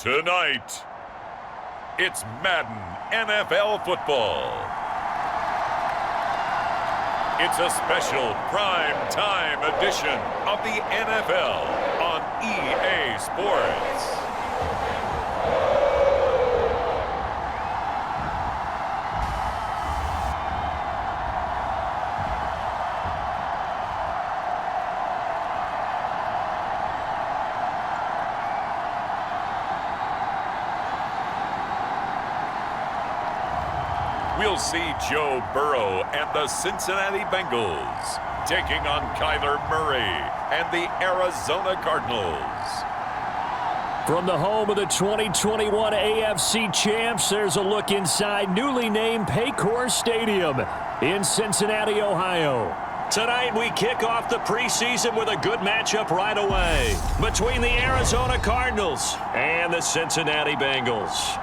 Tonight, it's Madden NFL football. It's a special prime time edition of the NFL on EA Sports. We'll see Joe Burrow and the Cincinnati Bengals taking on Kyler Murray and the Arizona Cardinals. From the home of the 2021 AFC champs, there's a look inside newly named Paycor Stadium in Cincinnati, Ohio. Tonight, we kick off the preseason with a good matchup right away between the Arizona Cardinals and the Cincinnati Bengals.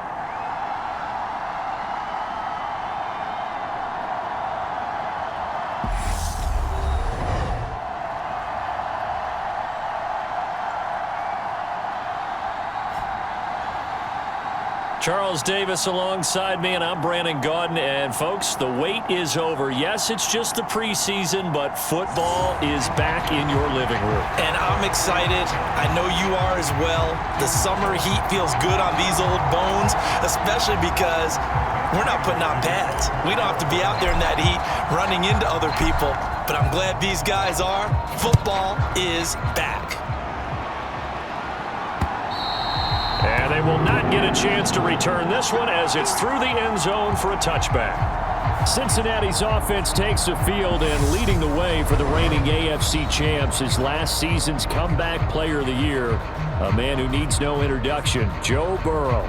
Charles Davis alongside me, and I'm Brandon Gaudin. And, folks, the wait is over. Yes, it's just the preseason, but football is back in your living room. And I'm excited. I know you are as well. The summer heat feels good on these old bones, especially because we're not putting on pads. We don't have to be out there in that heat running into other people. But I'm glad these guys are. Football is back. And they will not get a chance to return this one as it's through the end zone for a touchback. Cincinnati's offense takes the field, and leading the way for the reigning AFC champs is last season's comeback player of the year, a man who needs no introduction, Joe Burrow.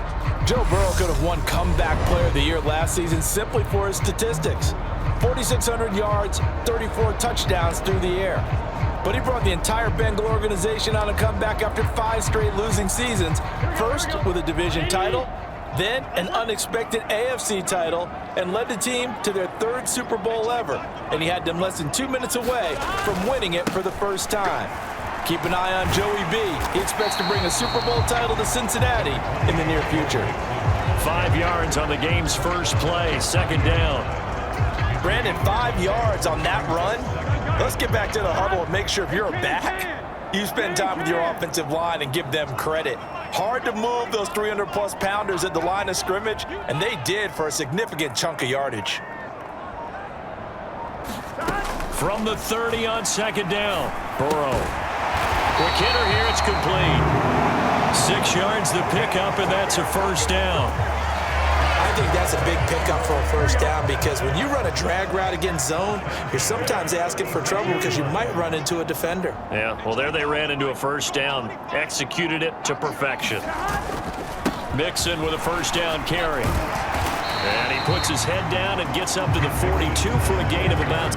Joe Burrow could have won comeback player of the year last season simply for his statistics. 4,600 yards, 34 touchdowns through the air. But he brought the entire Bengal organization on a comeback after 5 straight losing seasons. First with a division title, then an unexpected AFC title, and led the team to their 3rd Super Bowl ever. And he had them less than 2 minutes away from winning it for the first time. Keep an eye on Joey B. He expects to bring a Super Bowl title to Cincinnati in the near future. 5 yards on the game's first play, second down. Brandon, 5 yards on that run? Let's get back to the huddle and make sure if you're back, you spend time with your offensive line and give them credit. Hard to move those 300-plus pounders at the line of scrimmage, and they did for a significant chunk of yardage. From the 30 on second down, Burrow. Quick hitter here, it's complete. 6 yards the pickup, and that's a first down. I think that's a big pickup for a first down because when you run a drag route against zone, you're sometimes asking for trouble because you might run into a defender. Yeah, well, there they ran into a first down, executed it to perfection. Mixon with a first down carry. And he puts his head down and gets up to the 42 for a gain of about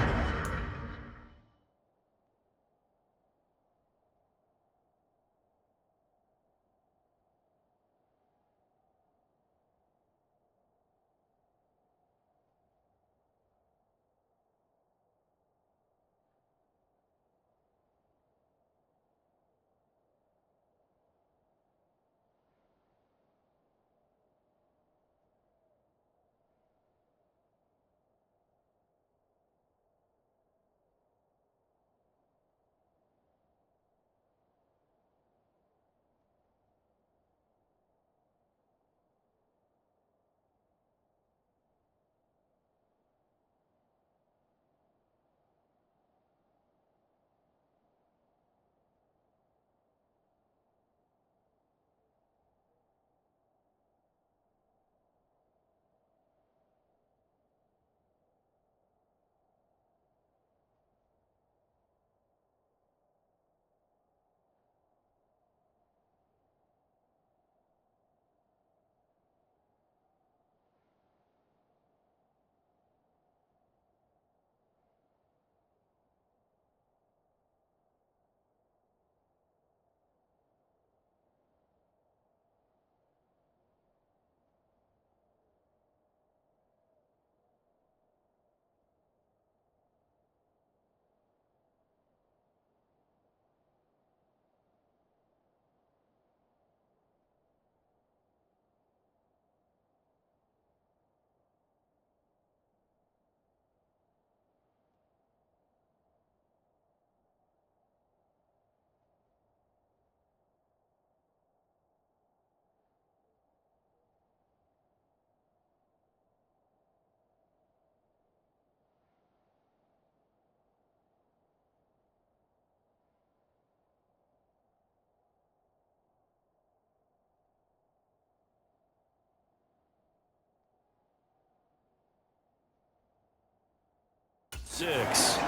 6.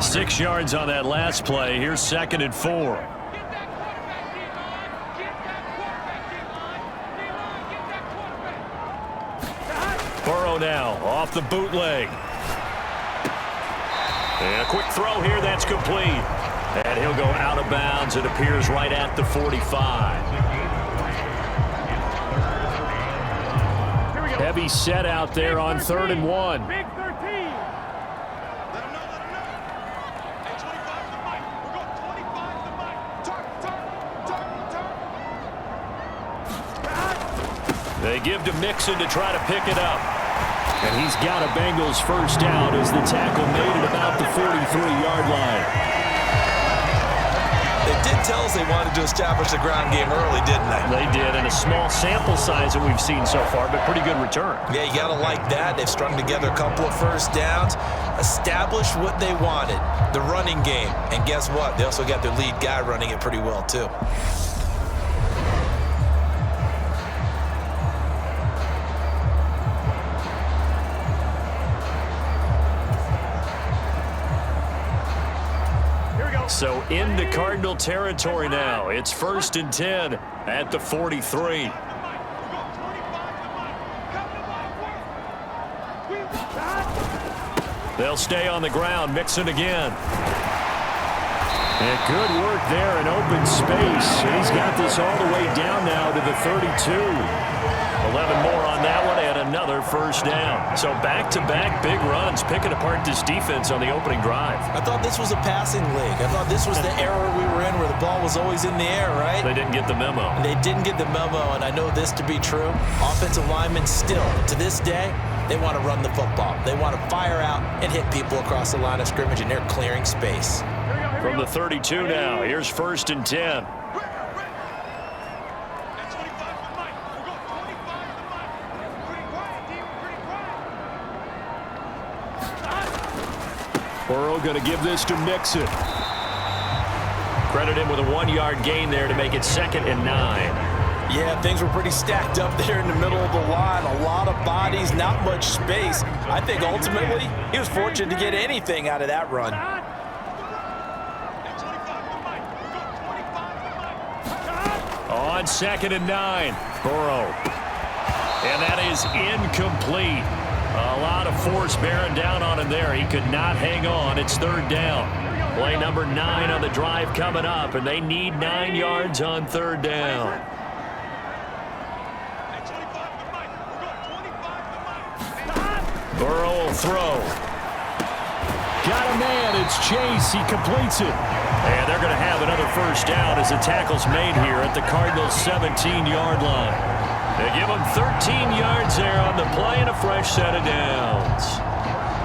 Six yards on that last play. Here's 2nd and 4. Burrow now off the bootleg. And a quick throw here. That's complete. And he'll go out of bounds. It appears right at the 45. Heavy set out there on 3rd and 1. Big 13. They give to Mixon to try to pick it up. And he's got a Bengals first down as the tackle made it about the 43-yard line. They did tell us they wanted to establish the ground game early, didn't they? They did, and a small sample size that we've seen so far, but pretty good return. Yeah, you got to like that. They've strung together a couple of first downs, established what they wanted, the running game. And guess what? They also got their lead guy running it pretty well, too. So into Cardinal territory now. It's 1st and 10 at the 43. They'll stay on the ground. Mixon again. And good work there in open space. And he's got this all the way down now to the 32. 11 more on that one and another first down. So back-to-back big runs, picking apart this defense on the opening drive. I thought this was a passing league. I thought this was the era we were in where the ball was always in the air, right? They didn't get the memo. And they didn't get the memo, and I know this to be true. Offensive linemen still, to this day, they want to run the football. They want to fire out and hit people across the line of scrimmage, and they're clearing space. From the 32 now, here's 1st and 10. Burrow going to give this to Mixon. Credit him with a 1-yard gain there to make it 2nd and 9. Yeah, things were pretty stacked up there in the middle of the line. A lot of bodies, not much space. I think ultimately he was fortunate to get anything out of that run. On 2nd and 9, Burrow. And that is incomplete. A lot of force bearing down on him there. He could not hang on. It's 3rd down. Play number 9 on the drive coming up, and they need 9 yards on 3rd down. Burrow will throw. Got a man. It's Chase. He completes it. And they're going to have another first down as the tackle's made here at the Cardinals' 17-yard line. They give him 13 yards there on the play and a fresh set of downs.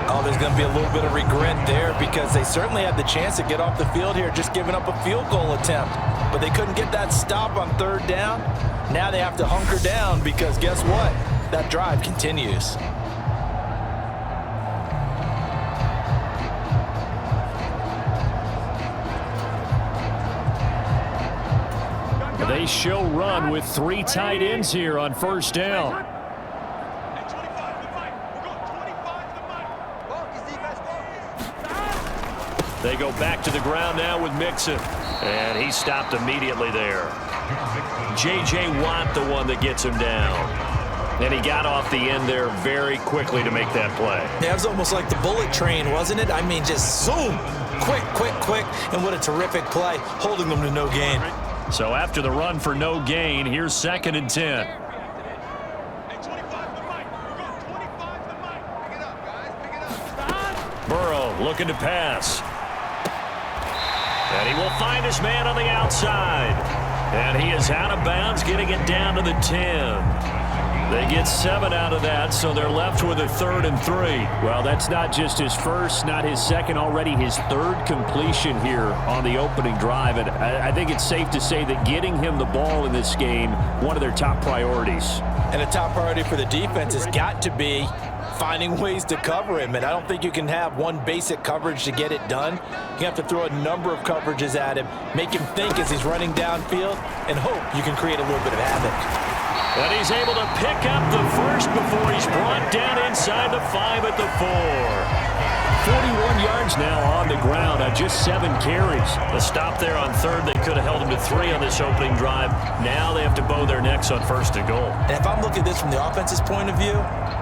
Oh, there's going to be a little bit of regret there because they certainly had the chance to get off the field here, just giving up a field goal attempt. But they couldn't get that stop on 3rd down. Now they have to hunker down because guess what? That drive continues. They show run with 3 tight ends here on 1st down. They go back to the ground now with Mixon. And he stopped immediately there. J.J. Watt, the one that gets him down. And he got off the end there very quickly to make that play. Yeah, it was almost like the bullet train, wasn't it? I mean, just zoom. Quick, quick, quick. And what a terrific play, holding them to no gain. So after the run for no gain, here's 2nd and 10. Burrow looking to pass. And he will find his man on the outside. And he is out of bounds, getting it down to the 10. They get 7 out of that, so they're left with a 3rd and 3. Well, that's not just his first, not his second, already his 3rd completion here on the opening drive. And I think it's safe to say that getting him the ball in this game, one of their top priorities. And a top priority for the defense has got to be finding ways to cover him. And I don't think you can have one basic coverage to get it done. You have to throw a number of coverages at him, make him think as he's running downfield, and hope you can create a little bit of havoc. And he's able to pick up the first before he's brought down inside the 5 at the 4. 41 yards now on the ground on just 7 carries. A stop there on third. They could have held him to 3 on this opening drive. Now they have to bow their necks on first and goal. And if I'm looking at this from the offense's point of view,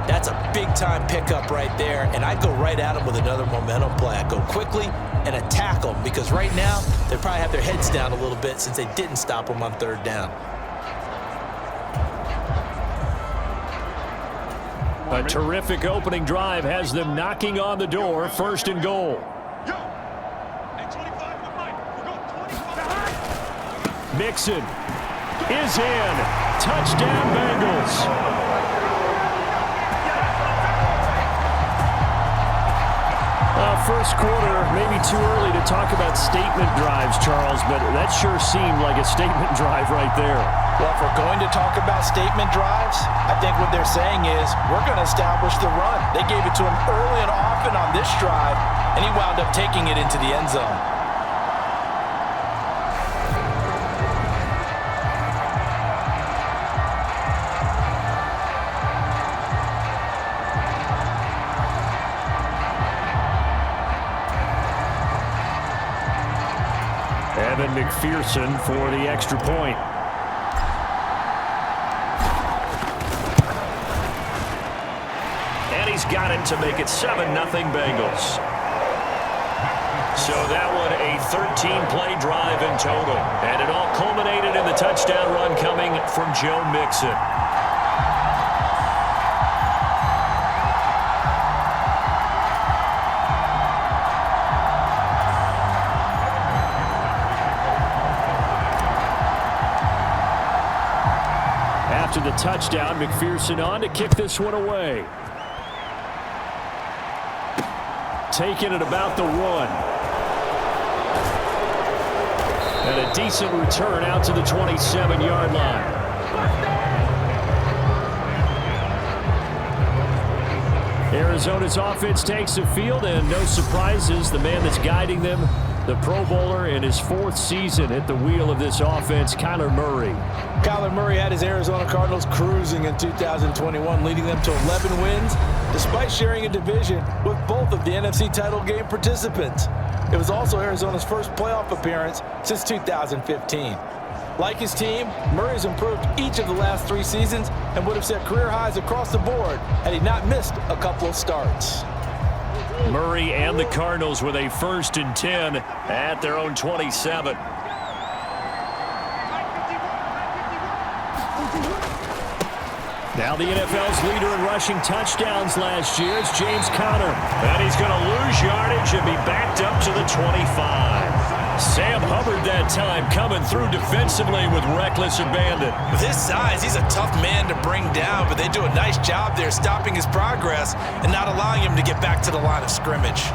that's a big-time pickup right there. And I go right at him with another momentum play. I go quickly and attack them because right now they probably have their heads down a little bit since they didn't stop them on third down. A terrific opening drive has them knocking on the door, first and goal. Mixon is in. Touchdown, Bengals. First quarter, maybe too early to talk about statement drives, Charles, but that sure seemed like a statement drive right there. Well, if we're going to talk about statement drives, I think what they're saying is we're going to establish the run. They gave it to him early and often on this drive, and he wound up taking it into the end zone. Evan McPherson for the extra point. And he's got it to make it 7-0 Bengals. So that one a 13-play drive in total. And it all culminated in the touchdown run coming from Joe Mixon. After the touchdown, McPherson on to kick this one away. Taken at about the 1. And a decent return out to the 27-yard line. Arizona's offense takes the field, and no surprises. The man that's guiding them, the Pro Bowler in his 4th season at the wheel of this offense, Kyler Murray. Kyler Murray had his Arizona Cardinals cruising in 2021, leading them to 11 wins, despite sharing a division with both of the NFC title game participants. It was also Arizona's first playoff appearance since 2015. Like his team, Murray has improved each of the last 3 seasons and would have set career highs across the board had he not missed a couple of starts. Murray and the Cardinals with a 1st and 10 at their own 27. Now the NFL's leader in rushing touchdowns last year is James Conner. And he's going to lose yardage and be backed up to the 25. Sam Hubbard that time coming through defensively with reckless abandon. With his size, he's a tough man to bring down, but they do a nice job there stopping his progress and not allowing him to get back to the line of scrimmage.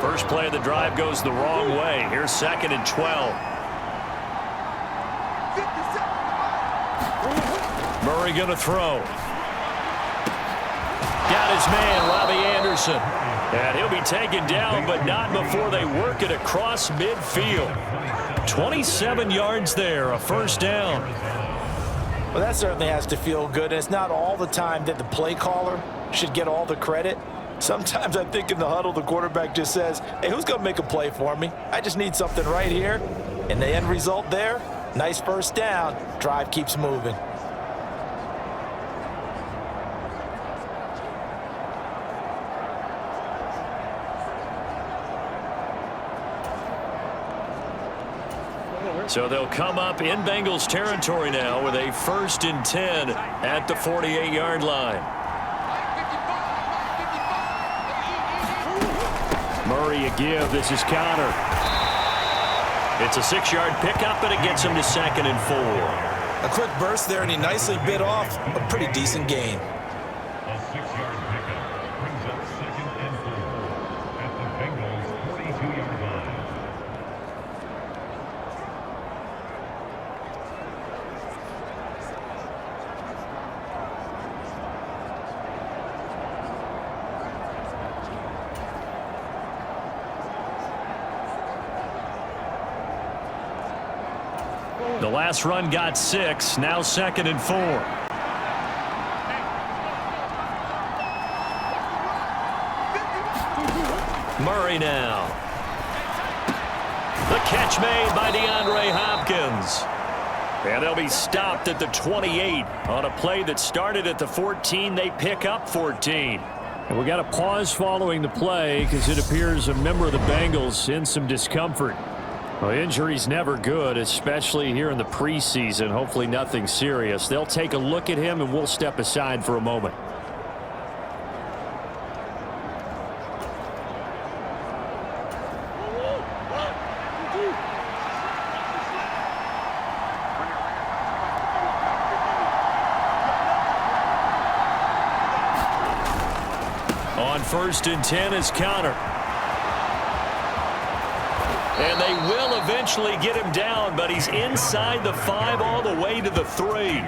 First play of the drive goes the wrong way. Here's 2nd and 12. Murray going to throw. Got his man, Robbie Anderson. And he'll be taken down, but not before they work it across midfield. 27 yards there, a 1st down. Well, that certainly has to feel good. And it's not all the time that the play caller should get all the credit. Sometimes I think in the huddle, the quarterback just says, hey, who's going to make a play for me? I just need something right here. And the end result there, nice 1st down. Drive keeps moving. So they'll come up in Bengals territory now with a 1st and 10 at the 48-yard line. Murray a give. This is Connor. It's a 6-yard pickup, and it gets him to 2nd and 4. A quick burst there, and he nicely bit off a pretty decent gain. A 6-yard pickup brings up 2nd and 4 at the Bengals 42-yard line. The last run got 6. Now 2nd and 4. Murray now. The catch made by DeAndre Hopkins. And they'll be stopped at the 28 on a play that started at the 14. They pick up 14. And we got a pause following the play because it appears a member of the Bengals in some discomfort. Well, injury's never good, especially here in the preseason. Hopefully nothing serious. They'll take a look at him, and we'll step aside for a moment. On 1st and 10 is Connor. And they will eventually get him down, but he's inside the 5 all the way to the 3.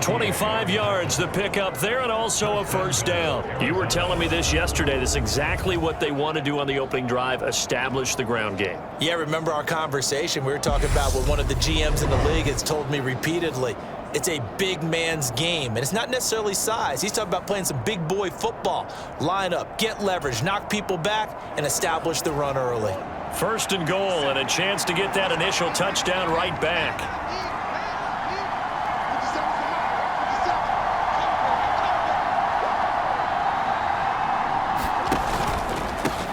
25 yards to pick up there, and also a 1st down. You were telling me this yesterday. This is exactly what they want to do on the opening drive, establish the ground game. Yeah, remember our conversation? We were talking about what one of the GMs in the league has told me repeatedly. It's a big man's game, and it's not necessarily size. He's talking about playing some big boy football. Line up, get leverage, knock people back, and establish the run early. 1st and goal, and a chance to get that initial touchdown right back.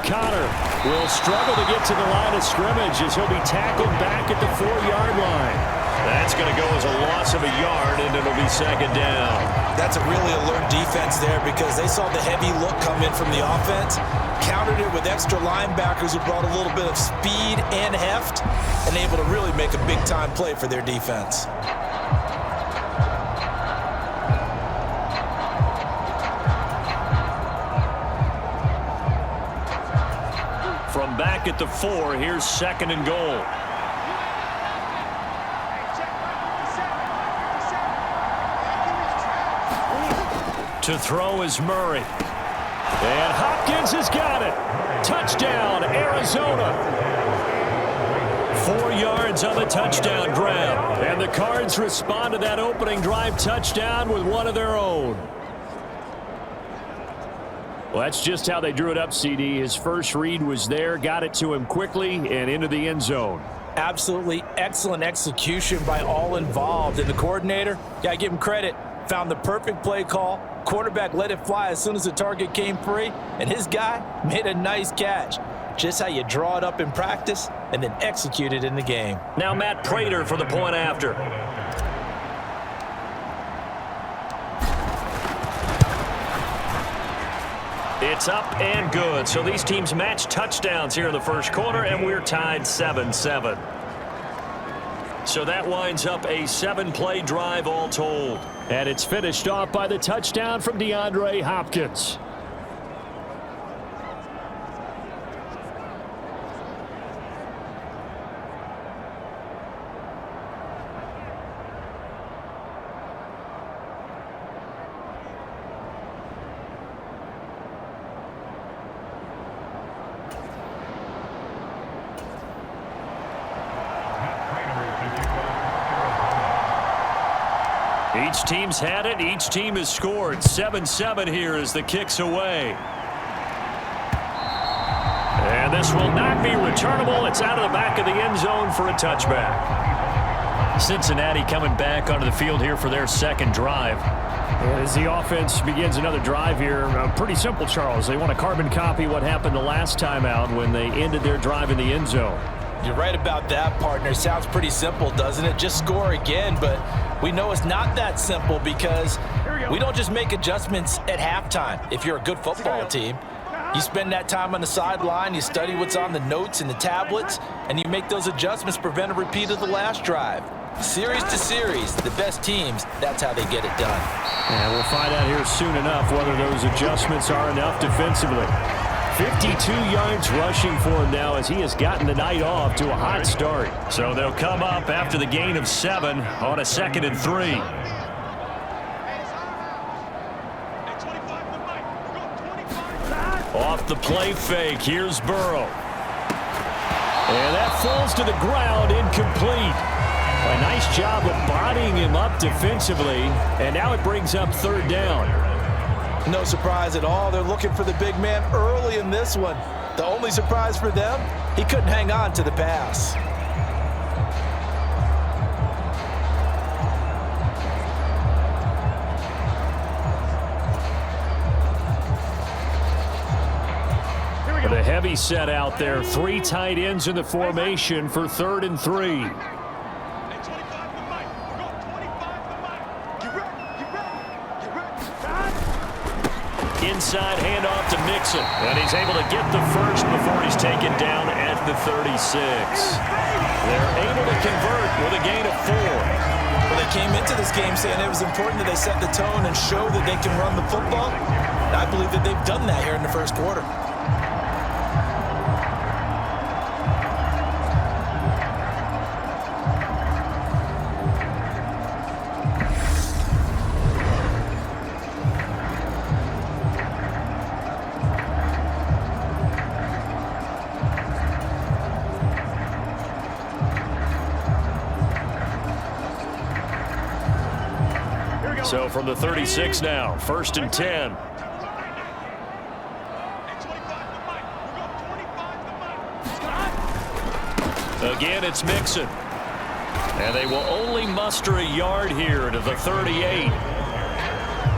Connor will struggle to get to the line of scrimmage as he'll be tackled back at the 4-yard line. That's going to go as a loss of a yard, and it'll be 2nd down. That's a really alert defense there because they saw the heavy look come in from the offense, countered it with extra linebackers who brought a little bit of speed and heft, and able to really make a big-time play for their defense. From back at the 4, here's 2nd and goal. To throw is Murray. And Hopkins has got it. Touchdown, Arizona. 4 yards on the touchdown grab. And the Cards respond to that opening drive touchdown with one of their own. Well, that's just how they drew it up, CD. His first read was there, got it to him quickly, and into the end zone. Absolutely excellent execution by all involved. And the coordinator, got to give him credit, found the perfect play call. Quarterback let it fly as soon as the target came free, and his guy made a nice catch. Just how you draw it up in practice and then execute it in the game. Now Matt Prater for the point after. It's up and good. So these teams match touchdowns here in the first quarter, and we're tied 7-7. So that winds up a 7-play drive all told. And it's finished off by the touchdown from DeAndre Hopkins. Each team's had it. Each team has scored. 7-7 here as the kick's away. And this will not be returnable. It's out of the back of the end zone for a touchback. Cincinnati coming back onto the field here for their second drive. As the offense begins another drive here, pretty simple, Charles. They want to carbon copy what happened the last time out when they ended their drive in the end zone. You're right about that, partner. Sounds pretty simple, doesn't it? Just score again, but we know it's not that simple because we don't just make adjustments at halftime. If you're a good football team, you spend that time on the sideline, you study what's on the notes and the tablets, and you make those adjustments to prevent a repeat of the last drive. Series to series, the best teams, that's how they get it done. And we'll find out here soon enough whether those adjustments are enough defensively. 52 yards rushing for him now as he has gotten the night off to a hot start. So they'll come up after the gain of 7 on a 2nd and 3. Off the play fake, here's Burrow. And that falls to the ground, incomplete. A nice job of bodying him up defensively, and now it brings up 3rd down. No surprise at all. They're looking for the big man early in this one. The only surprise for them, he couldn't hang on to the pass. The heavy set out there. 3 tight ends in the formation for 3rd and 3. Inside handoff to Mixon, and he's able to get the first before he's taken down at the 36. They're able to convert with a gain of 4. Well, they came into this game saying it was important that they set the tone and show that they can run the football. And I believe that they've done that here in the first quarter. So from the 36 now, 1st and 10. Again, it's Mixon. And they will only muster a yard here to the 38.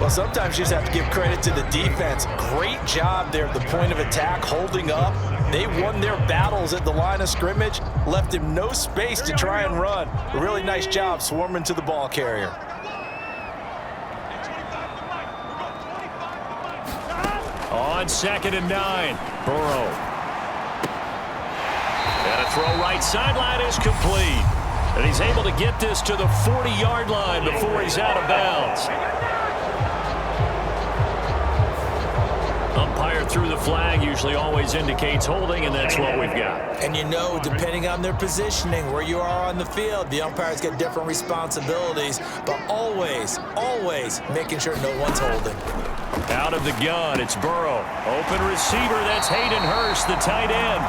Well, sometimes you just have to give credit to the defense. Great job there at the point of attack, holding up. They won their battles at the line of scrimmage, left him no space to try and run. A really nice job swarming to the ball carrier. On 2nd and 9, Burrow. And a throw right sideline is complete. And he's able to get this to the 40-yard line before he's out of bounds. Umpire threw the flag, usually always indicates holding, and that's what we've got. And you know, depending on their positioning, where you are on the field, the umpires get different responsibilities, but always, always making sure no one's holding. Out of the gun, it's Burrow. Open receiver, that's Hayden Hurst, the tight end.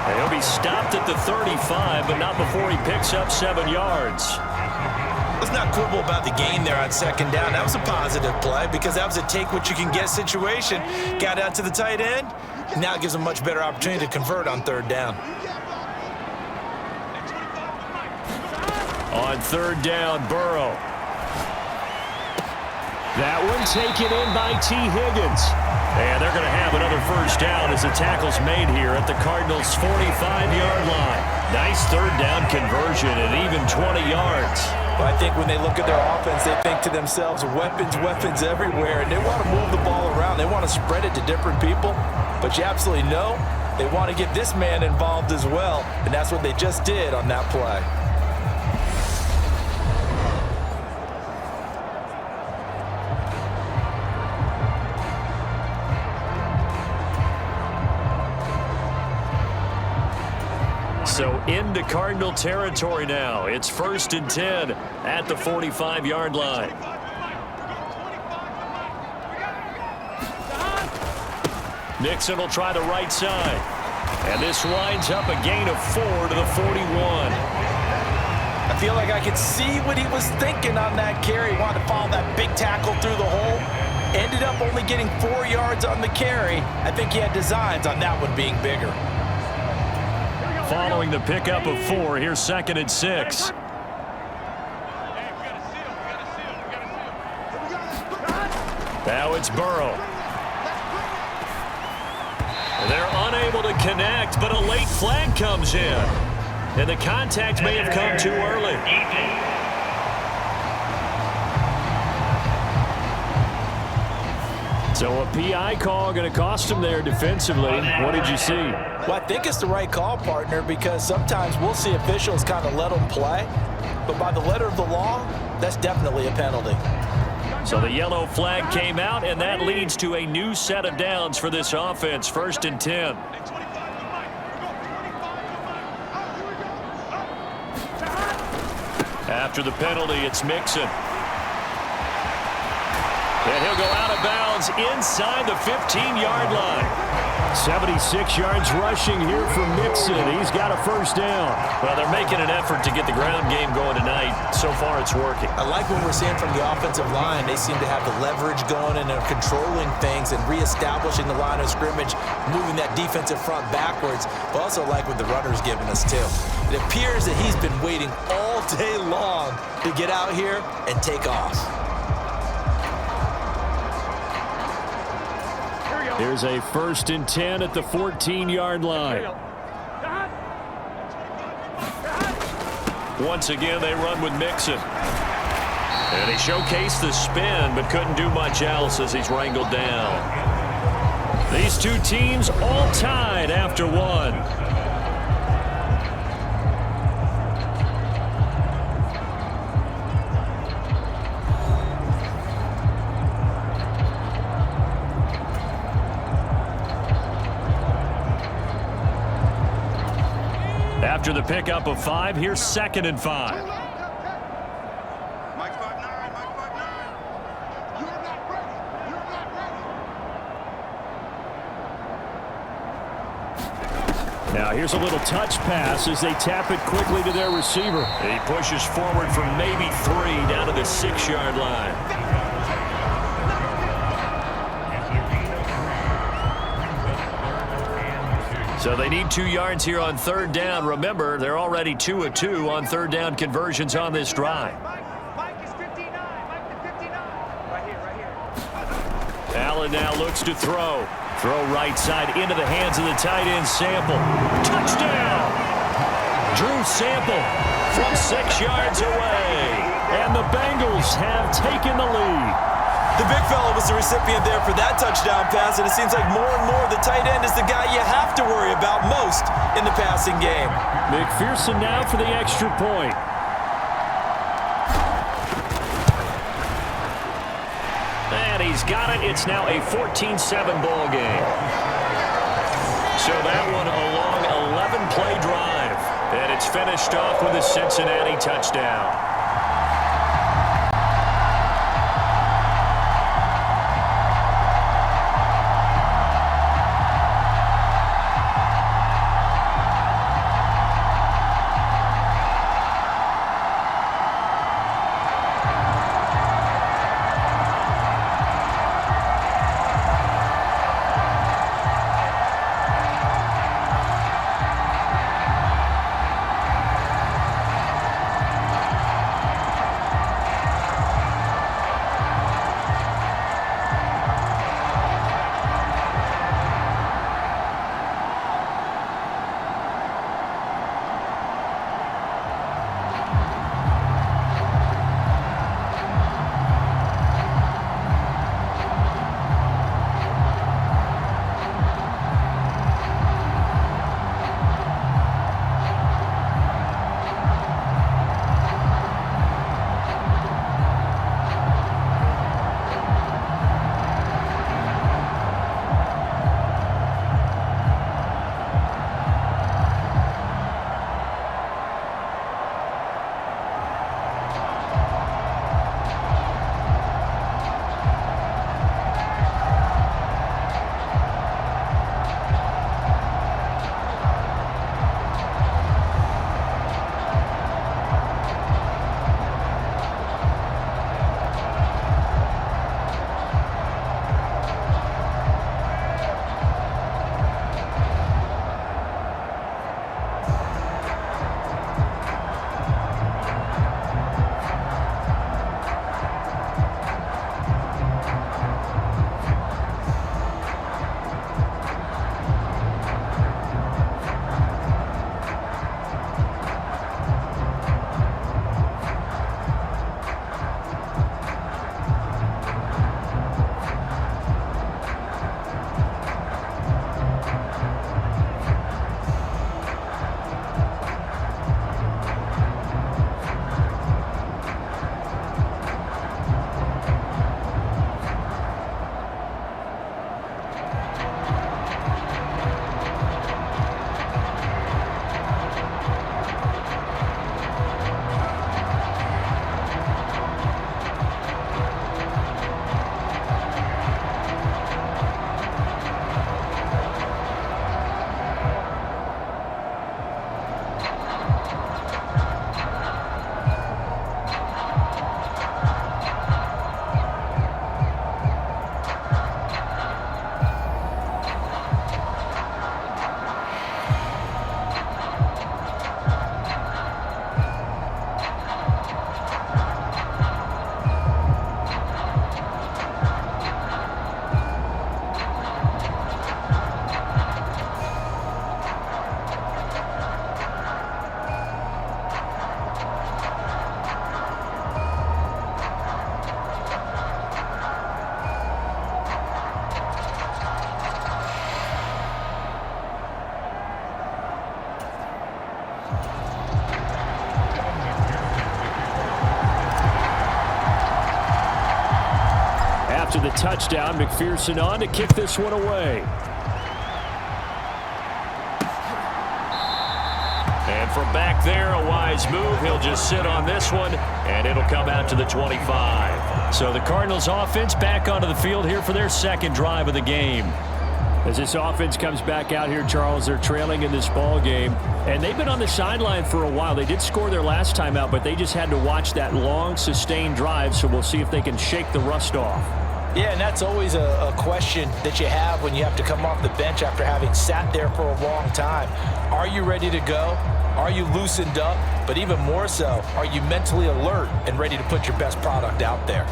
And he'll be stopped at the 35, but not before he picks up 7 yards. Let's not quibble about the gain there on 2nd down. That was a positive play because that was a take-what-you-can-get situation. Got out to the tight end. Now it gives him a much better opportunity to convert on 3rd down. On 3rd down, Burrow. That one taken in by T. Higgins. And they're going to have another 1st down as the tackle's made here at the Cardinals' 45-yard line. Nice 3rd down conversion at even 20 yards. Well, I think when they look at their offense, they think to themselves, weapons, weapons everywhere, and they want to move the ball around. They want to spread it to different people, but you absolutely know they want to get this man involved as well, and that's what they just did on that play. So into Cardinal territory now. It's 1st and 10 at the 45-yard line. Nixon will try the right side. And this winds up a gain of 4 to the 41. I feel like I could see what he was thinking on that carry. He wanted to follow that big tackle through the hole. Ended up only getting 4 yards on the carry. I think he had designs on that one being bigger. Following the pickup of 4, here's 2nd and 6. Now it's Burrow. They're unable to connect, but a late flag comes in. And the contact may have come too early. So a PI call going to cost him there defensively. What did you see? Well, I think it's the right call, partner, because sometimes we'll see officials kind of let them play. But by the letter of the law, that's definitely a penalty. So the yellow flag came out, and that leads to a new set of downs for this offense. 1st and 10. After the penalty, it's Mixon. And he'll go out of bounds inside the 15-yard line. 76 yards rushing here for Mixon. He's got a 1st down. Well, they're making an effort to get the ground game going tonight. So far, it's working. I like what we're seeing from the offensive line. They seem to have the leverage going and are controlling things and reestablishing the line of scrimmage, moving that defensive front backwards. But also like what the runner's giving us, too. It appears that he's been waiting all day long to get out here and take off. Here's a 1st and 10 at the 14-yard line. Once again, they run with Mixon. And he showcased the spin, but couldn't do much else as he's wrangled down. These two teams all tied after one. After the pickup of 5, here's 2nd and 5. Now here's a little touch pass as they tap it quickly to their receiver. He pushes forward for maybe 3 down to the 6-yard line. So they need 2 yards here on 3rd down. Remember, they're already 2 of 2 on 3rd down conversions on this drive. Allen now looks to throw. Throw right side into the hands of the tight end, Sample. Touchdown! Drew Sample from 6 yards away. And the Bengals have taken the lead. The big fella was the recipient there for that touchdown pass, and it seems like more and more the tight end is the guy you have to worry about most in the passing game. McPherson now for the extra point. And he's got it. It's now a 14-7 ball game. So that one a long 11-play drive. And it's finished off with a Cincinnati touchdown. to the touchdown. McPherson on to kick this one away. And from back there, a wise move. He'll just sit on this one, and it'll come out to the 25. So the Cardinals offense back onto the field here for their second drive of the game. As this offense comes back out here, Charles, they're trailing in this ball game, and they've been on the sideline for a while. They did score their last time out, but they just had to watch that long, sustained drive, so we'll see if they can shake the rust off. Yeah, and that's always a question that you have when you have to come off the bench after having sat there for a long time. Are you ready to go? Are you loosened up? But even more so, are you mentally alert and ready to put your best product out there?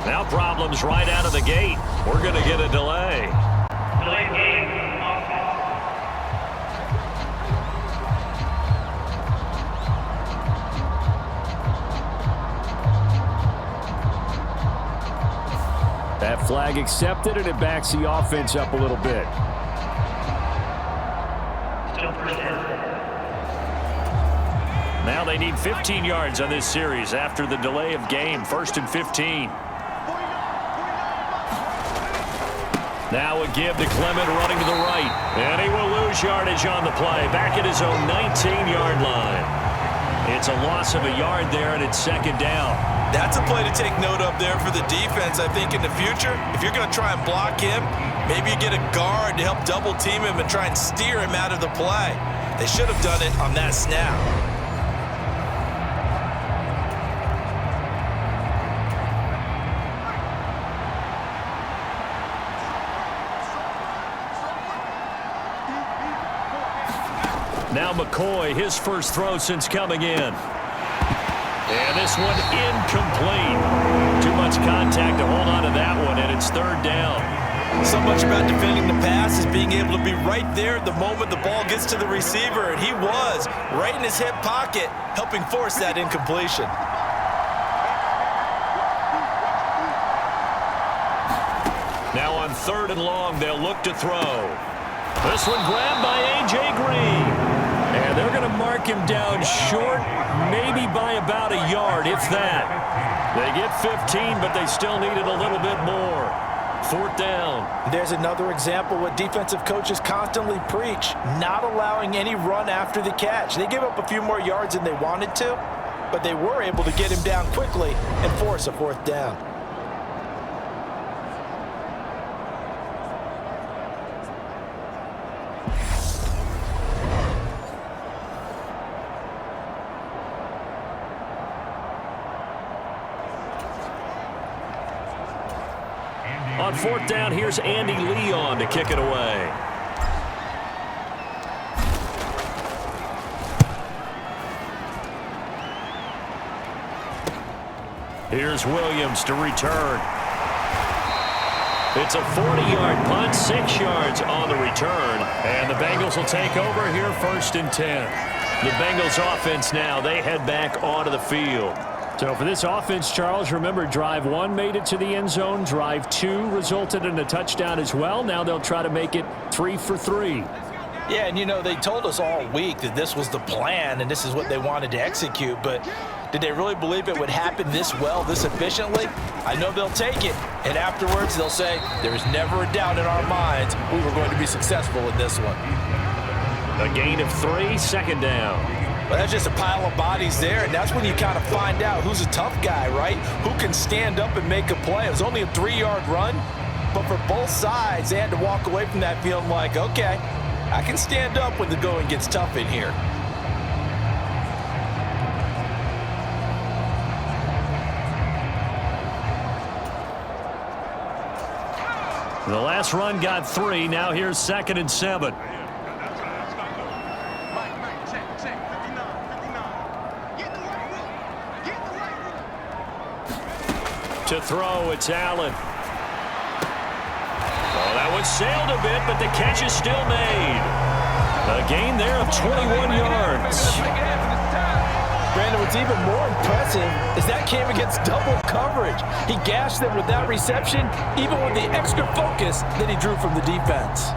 Now problems right out of the gate. We're going to get a delay. That flag accepted, and it backs the offense up a little bit. Now they need 15 yards on this series after the delay of game. 1st and 15. Now a give to Clement running to the right. And he will lose yardage on the play. Back at his own 19-yard line. It's a loss of a yard there, and it's 2nd down. That's a play to take note of there for the defense, I think, in the future. If you're going to try and block him, maybe you get a guard to help double-team him and try and steer him out of the play. They should have done it on that snap. Now McCoy, his first throw since coming in. And this one incomplete. Too much contact to hold on to that one, and it's 3rd down. So much about defending the pass is being able to be right there at the moment the ball gets to the receiver, and he was right in his hip pocket, helping force that incompletion. Now on 3rd and long, they'll look to throw. This one grabbed by A.J. Green. And they're going to mark him down short, maybe by about a yard, if that. They get 15, but they still need it a little bit more. 4th down. There's another example what defensive coaches constantly preach, not allowing any run after the catch. They give up a few more yards than they wanted to, but they were able to get him down quickly and force a 4th down. On 4th down, here's Andy Leon to kick it away. Here's Williams to return. It's a 40-yard punt, 6 yards on the return. And the Bengals will take over here 1st and 10. The Bengals offense now, they head back onto the field. So for this offense, Charles, remember, drive 1 made it to the end zone. Drive 2 resulted in a touchdown as well. Now they'll try to make it 3 for 3. Yeah, and you know, they told us all week that this was the plan and this is what they wanted to execute, but did they really believe it would happen this well, this efficiently? I know they'll take it, and afterwards they'll say, there's never a doubt in our minds we were going to be successful in this one. A gain of 3, 2nd down. Well, that's just a pile of bodies there, and that's when you kind of find out who's a tough guy, right? Who can stand up and make a play. It was only a 3-yard run, but for both sides, they had to walk away from that feeling like, okay, I can stand up when the going gets tough in here. The last run got 3. Now here's 2nd and 7. To throw, it's Allen. Oh, that one sailed a bit, but the catch is still made. A gain there of 21 yards. Brandon, what's even more impressive is that came against double coverage. He gashed them with that reception, even with the extra focus that he drew from the defense.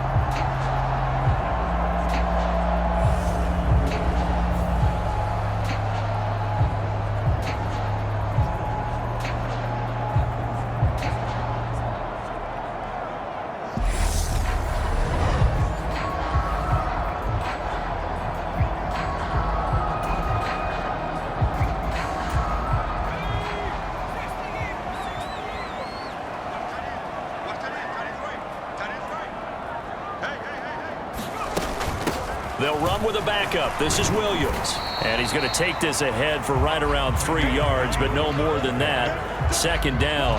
They'll run with a backup. This is Williams. And he's going to take this ahead for right around 3 yards, but no more than that. 2nd down.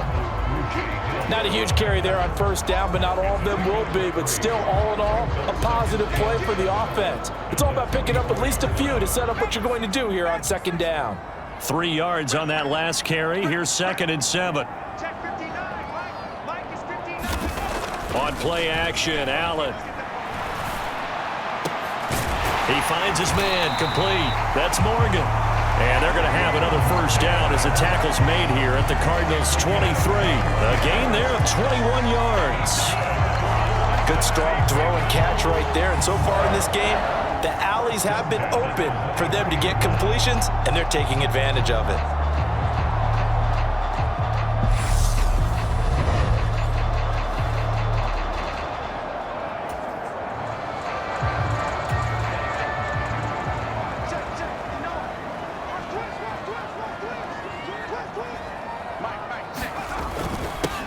Not a huge carry there on 1st down, but not all of them will be. But still, all in all, a positive play for the offense. It's all about picking up at least a few to set up what you're going to do here on 2nd down. 3 yards on that last carry. Here's 2nd and 7. On play action, Allen. He finds his man, complete. That's Morgan. And they're going to have another 1st down as the tackle's made here at the Cardinals' 23. A gain there of 21 yards. Good strong throw and catch right there. And so far in this game, the alleys have been open for them to get completions, and they're taking advantage of it.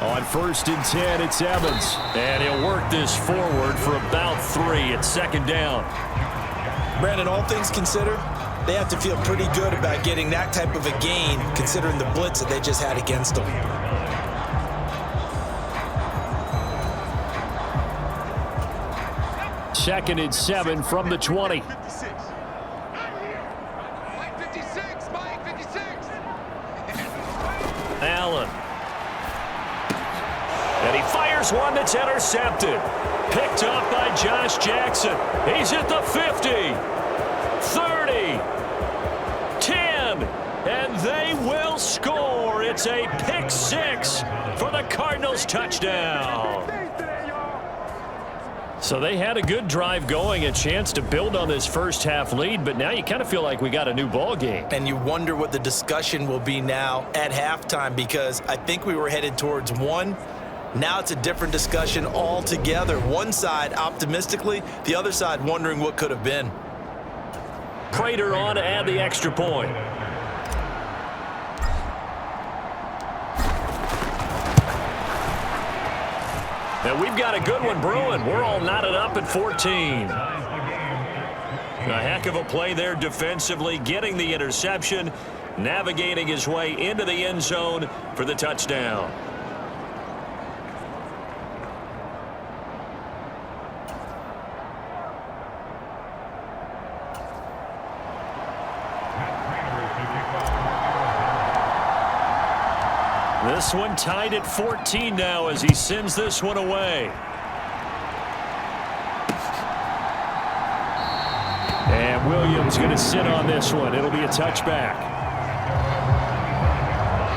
On 1st and 10, it's Evans. And he'll work this forward for about 3 at 2nd down. Brandon, all things considered, they have to feel pretty good about getting that type of a gain considering the blitz that they just had against them. Second and 7 from the 20. Allen. And he fires one that's intercepted. Picked up by Josh Jackson. He's at the 50, 30, 10, and they will score. It's a pick 6 for the Cardinals touchdown. So they had a good drive going, a chance to build on this first half lead, but now you kind of feel like we got a new ball game. And you wonder what the discussion will be now at halftime, because I think we were headed towards one. Now it's a different discussion altogether. One side optimistically, the other side wondering what could have been. Prater on to add the extra point. And we've got a good one brewing. We're all knotted up at 14. A heck of a play there defensively, getting the interception, navigating his way into the end zone for the touchdown. This one tied at 14 now as he sends this one away. And Williams going to sit on this one. It'll be a touchback.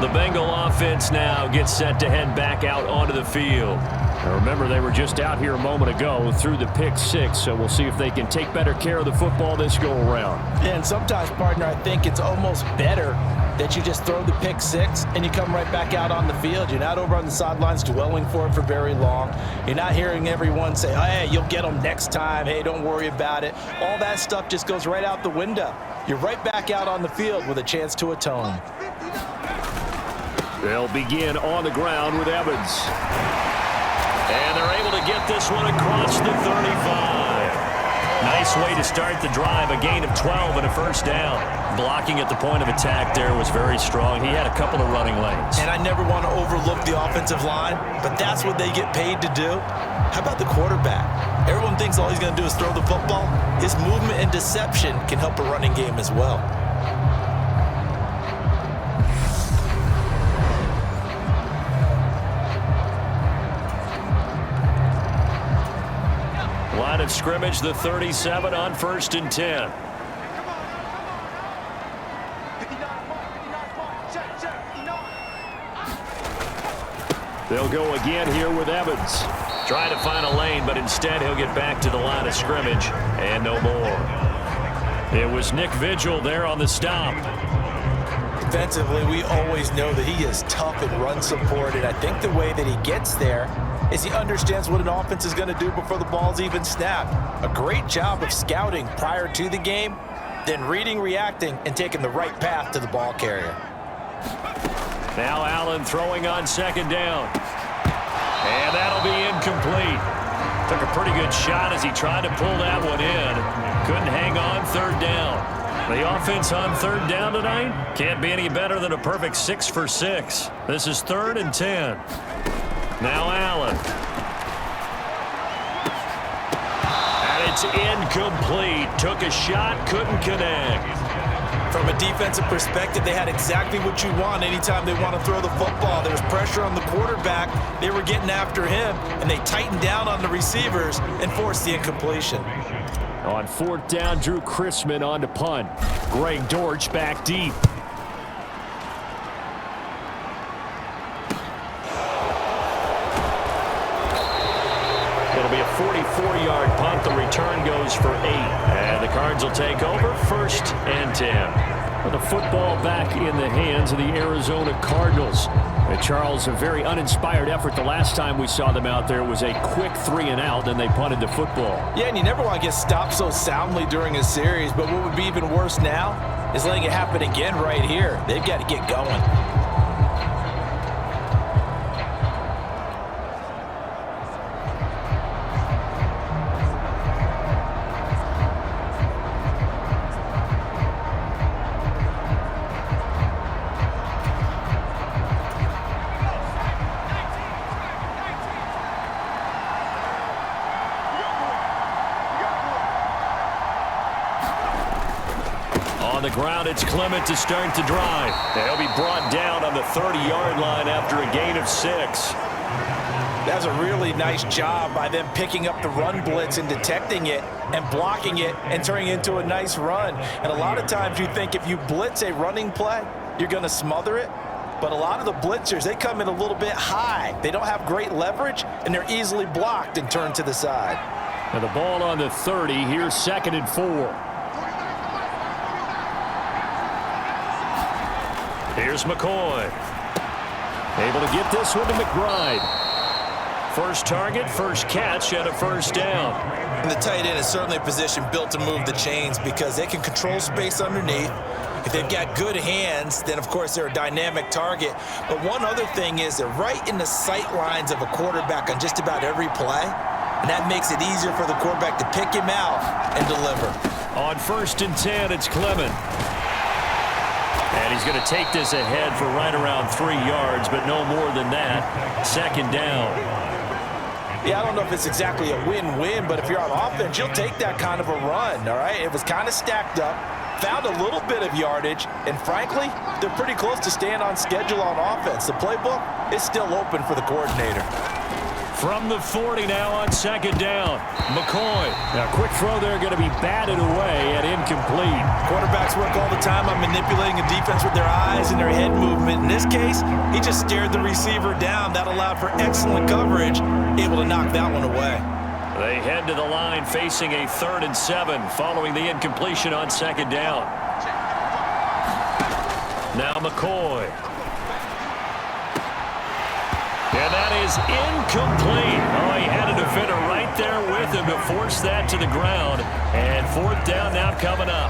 The Bengal offense now gets set to head back out onto the field. Now remember, they were just out here a moment ago through the pick 6, so we'll see if they can take better care of the football this go around. And sometimes, partner, I think it's almost better that you just throw the pick 6 and you come right back out on the field. You're not over on the sidelines dwelling for it for very long. You're not hearing everyone say, oh, hey, you'll get them next time. Hey, don't worry about it. All that stuff just goes right out the window. You're right back out on the field with a chance to atone. They'll begin on the ground with Evans. And they're able to get this one across the 35. Nice way to start the drive. A gain of 12 and a first down. Blocking at the point of attack there was very strong. He had a couple of running lanes. And I never want to overlook the offensive line, but that's what they get paid to do. How about the quarterback? Everyone thinks all he's going to do is throw the football. His movement and deception can help a running game as well. Line of scrimmage, the 37 on 1st and 10. They'll go again here with Evans. Trying to find a lane, but instead he'll get back to the line of scrimmage and no more. It was Nick Vigil there on the stop. Defensively, we always know that he is tough in run support, and I think the way that he gets there is he understands what an offense is going to do before the ball's even snapped. A great job of scouting prior to the game, then reading, reacting, and taking the right path to the ball carrier. Now Allen throwing on 2nd down. And that'll be incomplete. Took a pretty good shot as he tried to pull that one in. Couldn't hang on 3rd down. The offense on 3rd down tonight can't be any better than a perfect 6 for 6. This is 3rd and 10. Now Allen. And it's incomplete. Took a shot, couldn't connect. From a defensive perspective, they had exactly what you want anytime they want to throw the football. There was pressure on the quarterback. They were getting after him, and they tightened down on the receivers and forced the incompletion. On 4th down, Drew Chrisman on to punt. Greg Dortch back deep. It'll be a 44-yard punt. The return goes for 8. And the Cards will take over 1st and 10. With the football back in the hands of the Arizona Cardinals. Charles, a very uninspired effort the last time we saw them out there was a quick 3-and-out, and they punted the football. Yeah, and you never want to get stopped so soundly during a series, but what would be even worse now is letting it happen again right here. They've got to get going. On the ground, it's Clement to start the drive. They'll be brought down on the 30-yard line after a gain of 6. That's a really nice job by them picking up the run blitz and detecting it and blocking it and turning it into a nice run. And a lot of times you think if you blitz a running play, you're going to smother it. But a lot of the blitzers, they come in a little bit high. They don't have great leverage, and they're easily blocked and turned to the side. And the ball on the 30. Here's 2nd and 4. Here's McCoy. Able to get this one to McBride. First target, first catch, and a first down. And the tight end is certainly a position built to move the chains because they can control space underneath. If they've got good hands, then of course they're a dynamic target. But one other thing is they're right in the sight lines of a quarterback on just about every play. And that makes it easier for the quarterback to pick him out and deliver. On 1st and 10, it's Clement. And he's going to take this ahead for right around 3 yards, but no more than that. 2nd down. Yeah, I don't know if it's exactly a win-win, but if you're on offense, you'll take that kind of a run, all right? It was kind of stacked up, found a little bit of yardage, and frankly, they're pretty close to staying on schedule on offense. The playbook is still open for the coordinator. From the 40 now on 2nd down. McCoy. Now, quick throw there going to be batted away and incomplete. Quarterbacks work all the time on manipulating a defense with their eyes and their head movement. In this case, he just stared the receiver down. That allowed for excellent coverage, able to knock that one away. They head to the line facing a 3rd and 7 following the incompletion on 2nd down. Now McCoy. And that is incomplete. Oh, he had a defender right there with him to force that to the ground. And 4th down now coming up.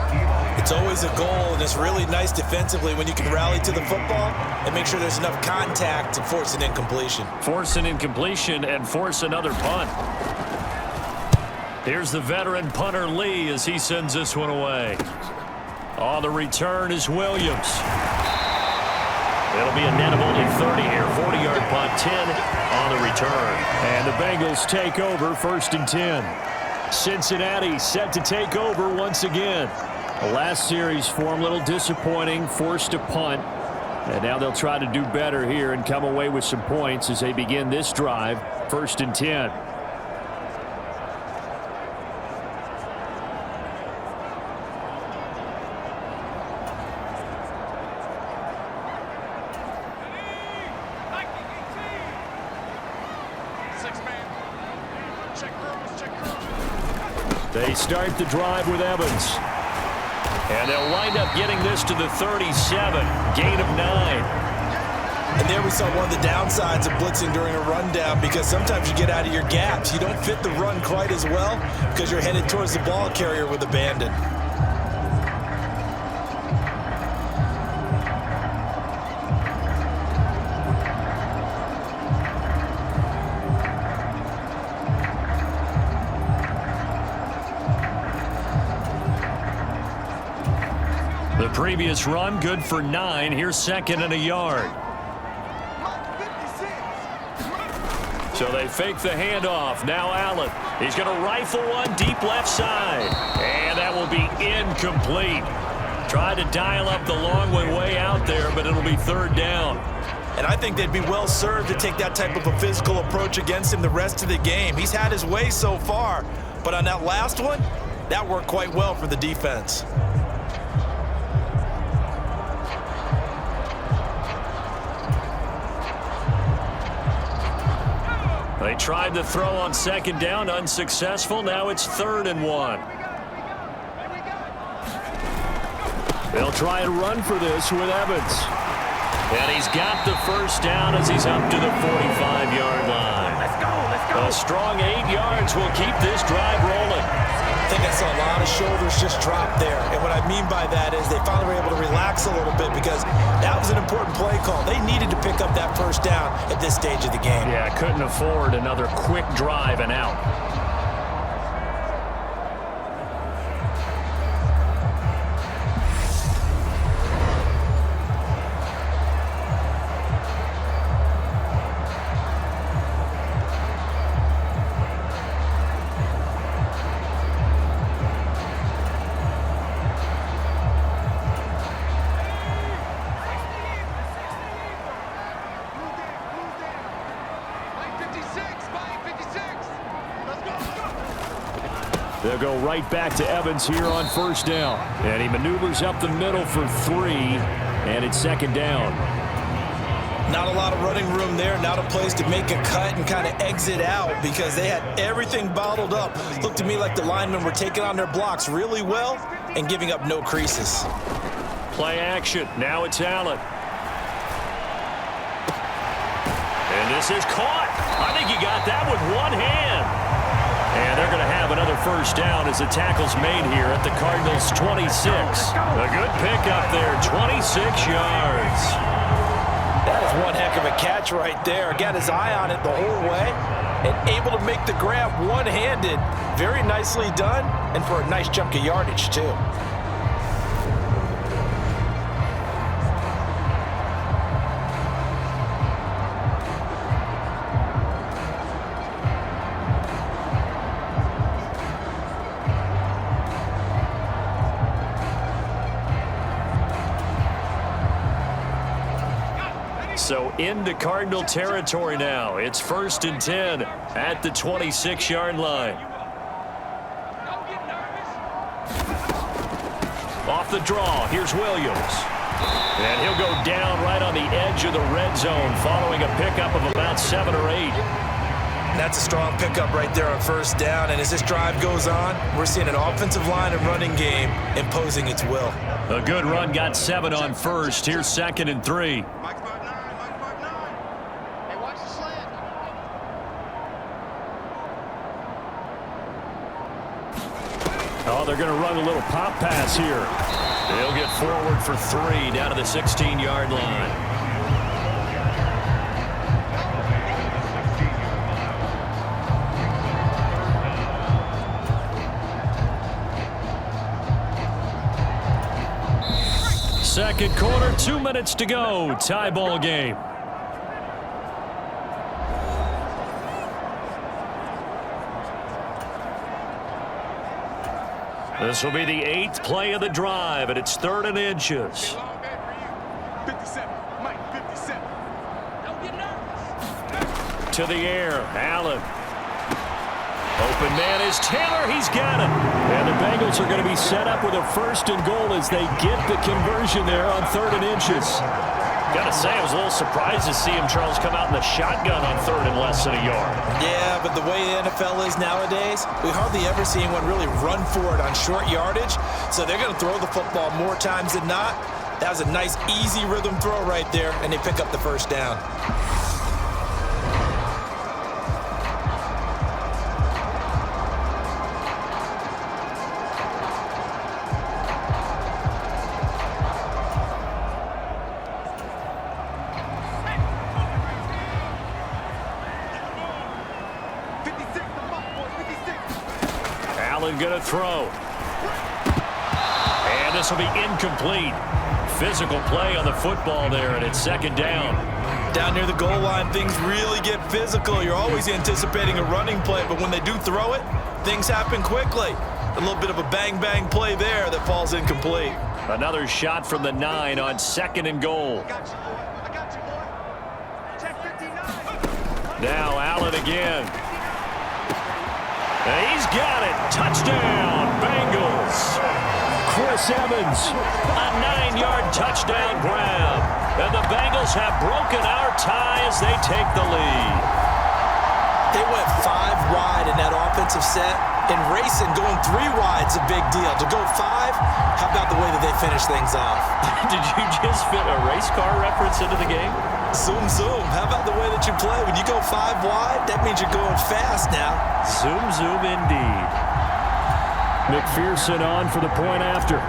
It's always a goal, and it's really nice defensively when you can rally to the football and make sure there's enough contact to force an incompletion. Force an incompletion and force another punt. Here's the veteran punter Lee as he sends this one away. On the return is Williams. It'll be a net of only 30 here. 40-yard punt, 10 on the return. And the Bengals take over 1st and 10. Cincinnati set to take over once again. The last series for them a little disappointing, forced a punt. And now they'll try to do better here and come away with some points as they begin this drive, 1st and 10. They start the drive with Evans. And they'll wind up getting this to the 37, gain of 9. And there we saw one of the downsides of blitzing during a rundown, because sometimes you get out of your gaps. You don't fit the run quite as well because you're headed towards the ball carrier with abandon. The previous run, good for 9. Here's 2nd and a yard. So they fake the handoff. Now Allen. He's going to rifle one deep left side. And that will be incomplete. Tried to dial up the long way out there, but it'll be 3rd down. And I think they'd be well served to take that type of a physical approach against him the rest of the game. He's had his way so far, but on that last one, that worked quite well for the defense. They tried to throw on 2nd down, unsuccessful. Now it's 3rd and 1. They'll try and run for this with Evans. And he's got the 1st down as he's up to the 45-yard line. Let's go. A strong 8 yards will keep this drive rolling. I think I saw a lot of shoulders just drop there. And what I mean by that is they finally were able to relax a little bit, because that was an important play call. They needed to pick up that 1st down at this stage of the game. Yeah, couldn't afford another quick drive and out. They'll go right back to Evans here on 1st down. And he maneuvers up the middle for 3, and it's 2nd down. Not a lot of running room there, not a place to make a cut and kind of exit out, because they had everything bottled up. Looked to me like the linemen were taking on their blocks really well and giving up no creases. Play action. Now it's Allen. And this is caught. I think he got that with one hand. And they're going to have another 1st down as the tackle's made here at the Cardinals' 26. A good pickup there, 26 yards. That is one heck of a catch right there. Got his eye on it the whole way and able to make the grab one-handed. Very nicely done, and for a nice chunk of yardage, too. So into Cardinal territory now. It's 1st and 10 at the 26-yard line. Off the draw, here's Williams. And he'll go down right on the edge of the red zone following a pickup of about 7 or 8. That's a strong pickup right there on 1st down. And as this drive goes on, we're seeing an offensive line and running game imposing its will. A good run, got 7 on 1st. Here's 2nd and 3. Oh, they're going to run a little pop pass here. They'll get forward for 3 down to the 16-yard line. Second quarter, 2 minutes to go. Tie ball game. This will be the 8th play of the drive, and it's 3rd and inches. 57. Mike, 57. Don't get nervous. To the air, Allen. Open man is Taylor. He's got it. And the Bengals are going to be set up with a 1st and goal as they get the conversion there on 3rd and inches. Got to say, I was a little surprised to see him, Charles, come out in the shotgun on 3rd and less than a yard. Yeah, but the way the NFL is nowadays, we hardly ever see anyone really run for it on short yardage. So they're going to throw the football more times than not. That was a nice, easy rhythm throw right there, and they pick up the 1st down. Going to throw. And this will be incomplete. Physical play on the football there, and it's 2nd down. Down near the goal line, things really get physical. You're always anticipating a running play, but when they do throw it, things happen quickly. A little bit of a bang-bang play there that falls incomplete. Another shot from the 9 on 2nd and goal. I got you, boy. Check 59. Now Allen again. And he's got it. Touchdown, Bengals. Chris Evans, a 9-yard touchdown grab. And the Bengals have broken our tie as they take the lead. They went 5 wide in that offensive set. And racing, going 3 wide's a big deal. To go 5, how about the way that they finish things off? Did you just fit a race car reference into the game? Zoom, zoom. How about the way that you play? When you go 5 wide, that means you're going fast now. Zoom, zoom indeed. McPherson on for the point after.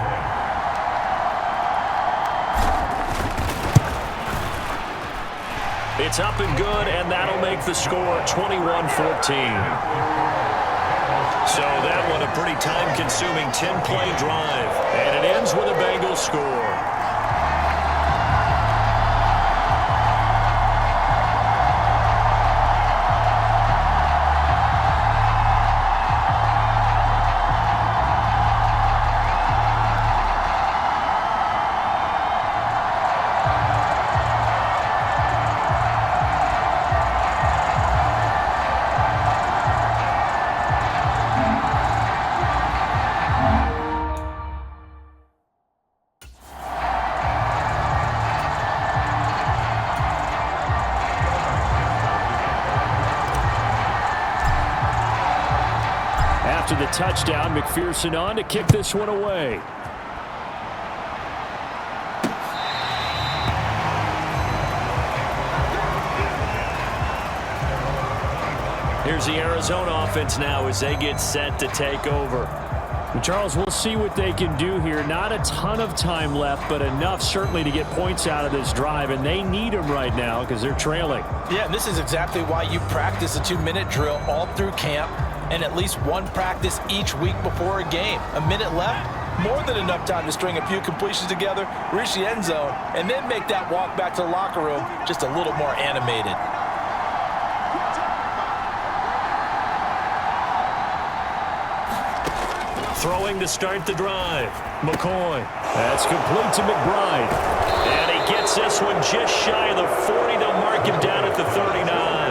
It's up and good, and that'll make the score 21-14. So that one a pretty time-consuming 10-play drive, and it ends with a Bengals score. After the touchdown, McPherson on to kick this one away. Here's the Arizona offense now as they get set to take over. Charles, we'll see what they can do here. Not a ton of time left, but enough certainly to get points out of this drive, and they need them right now because they're trailing. Yeah, and this is exactly why you practice a 2-minute drill all through camp and at least one practice each week before a game. A minute left, more than enough time to string a few completions together, reach the end zone, and then make that walk back to the locker room just a little more animated. Throwing to start the drive. McCoy. That's complete to McBride. And he gets this one just shy of the 40. They'll mark him down at the 39.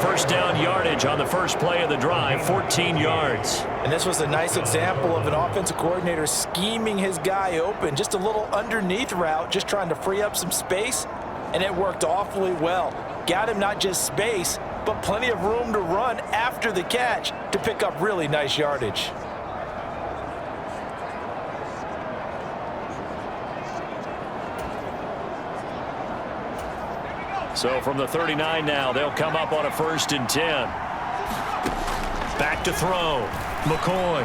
First down yardage on the first play of the drive, 14 yards. And this was a nice example of an offensive coordinator scheming his guy open. Just a little underneath route, just trying to free up some space. And it worked awfully well. Got him not just space, but plenty of room to run after the catch to pick up really nice yardage. So from the 39 now, they'll come up on a 1st and 10. Back to throw. McCoy.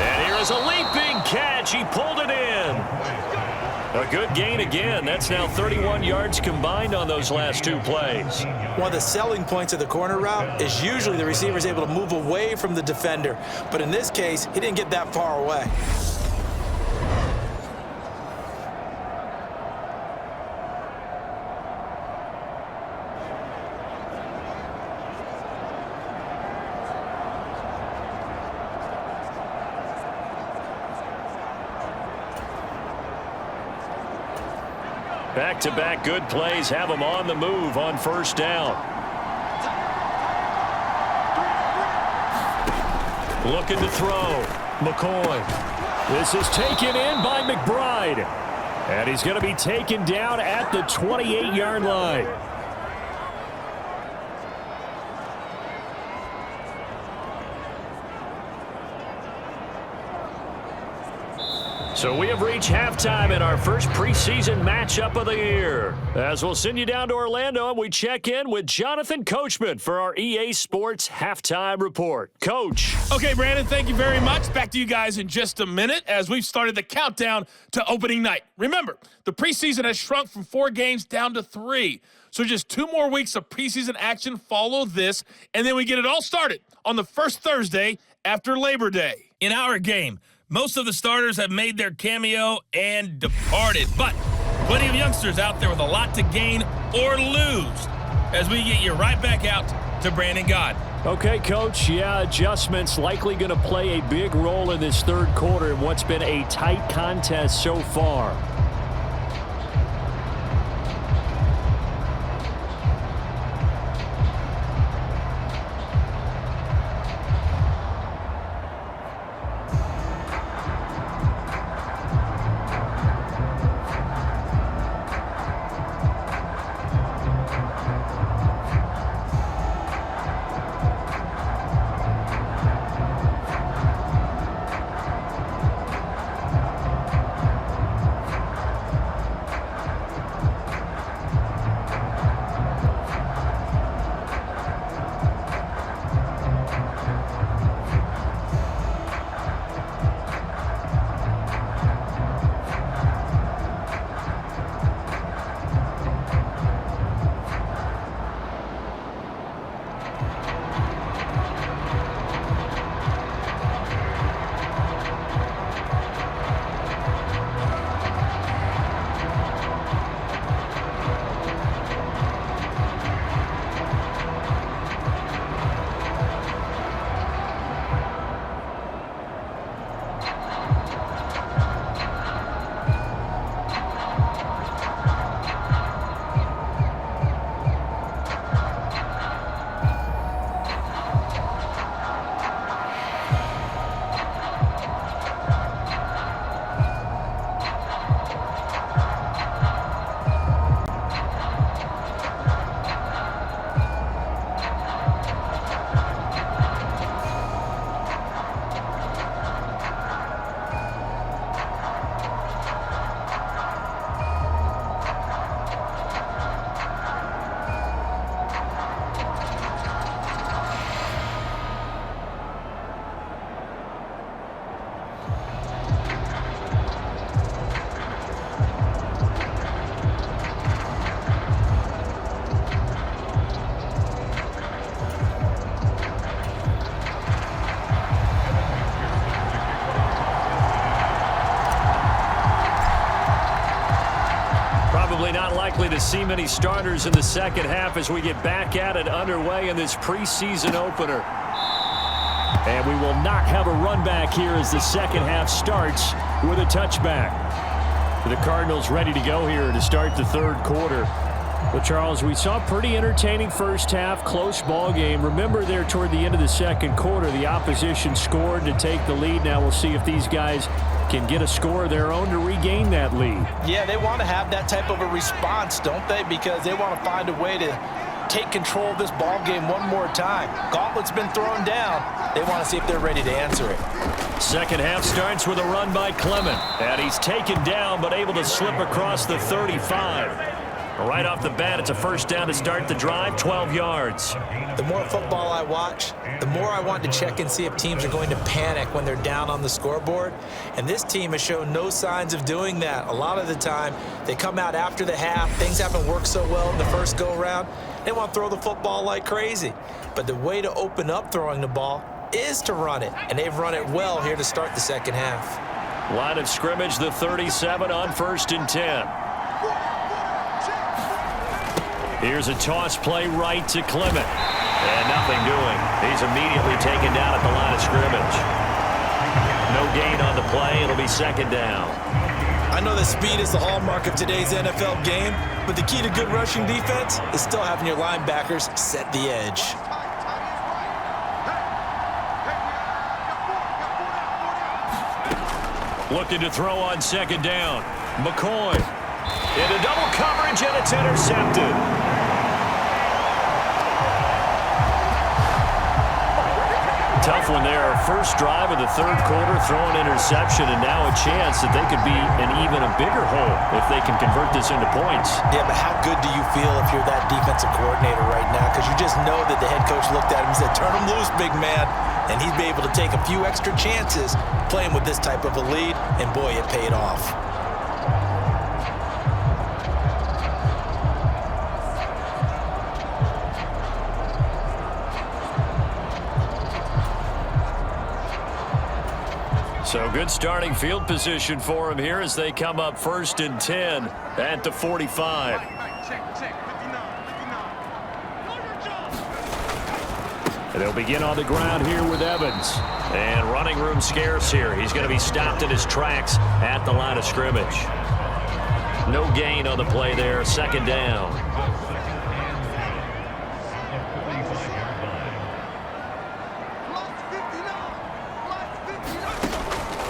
And here is a leaping catch. He pulled it in. A good gain again. That's now 31 yards combined on those last 2 plays. One of the selling points of the corner route is usually the receiver is able to move away from the defender. But in this case, he didn't get that far away. Back-to-back good plays have them on the move on first down. Looking to throw. McCoy. This is taken in by McBride. And he's going to be taken down at the 28-yard line. So we have reached halftime in our first preseason matchup of the year. As we'll send you down to Orlando, and we check in with Jonathan Coachman for our EA Sports Halftime Report. Coach. Okay, Brandon, thank you very much. Back to you guys in just a minute as we've started the countdown to opening night. Remember, the preseason has shrunk from 4 games down to 3. So just 2 more weeks of preseason action follow this, and then we get it all started on the first Thursday after Labor Day. In our game, most of the starters have made their cameo and departed, but plenty of youngsters out there with a lot to gain or lose as we get you right back out to Brandon God. Okay, Coach, yeah, adjustments likely going to play a big role in this third quarter in what's been a tight contest so far. Not likely to see many starters in the second half as we get back at it underway in this preseason opener. And we will not have a run back here as the second half starts with a touchback. The Cardinals ready to go here to start the third quarter. But, Charles, we saw a pretty entertaining first half, close ball game. Remember there toward the end of the second quarter, the opposition scored to take the lead. Now we'll see if these guys can get a score of their own to regain that lead. Yeah, they want to have that type of a response, don't they? Because they want to find a way to take control of this ball game one more time. Gauntlet's been thrown down. They want to see if they're ready to answer it. Second half starts with a run by Clement. And he's taken down but able to slip across the 35. Right off the bat, it's a first down to start the drive, 12 yards. The more football I watch, the more I want to check and see if teams are going to panic when they're down on the scoreboard. And this team has shown no signs of doing that. A lot of the time, they come out after the half. Things haven't worked so well in the first go-around. They want to throw the football like crazy. But the way to open up throwing the ball is to run it. And they've run it well here to start the second half. Line of scrimmage, the 37 on 1st and 10. Here's a toss play right to Clement. And nothing doing. He's immediately taken down at the line of scrimmage. No gain on the play. It'll be second down. I I know that speed is the hallmark of today's NFL game, but the key to good rushing defense is still having your linebackers set the edge. Looking to throw on second down. McCoy into double coverage, and it's intercepted. Tough one there. First drive of the third quarter, throwing interception, and now a chance that they could be in even a bigger hole if they can convert this into points. Yeah, but how good do you feel if you're that defensive coordinator right now? Because you just know that the head coach looked at him and said, turn him loose, big man. And he'd be able to take a few extra chances playing with this type of a lead, and boy, it paid off. So good starting field position for him here as they come up 1st and 10 at the 45. And they'll begin on the ground here with Evans. And running room scarce here. He's going to be stopped in his tracks at the line of scrimmage. No gain on the play there. Second down.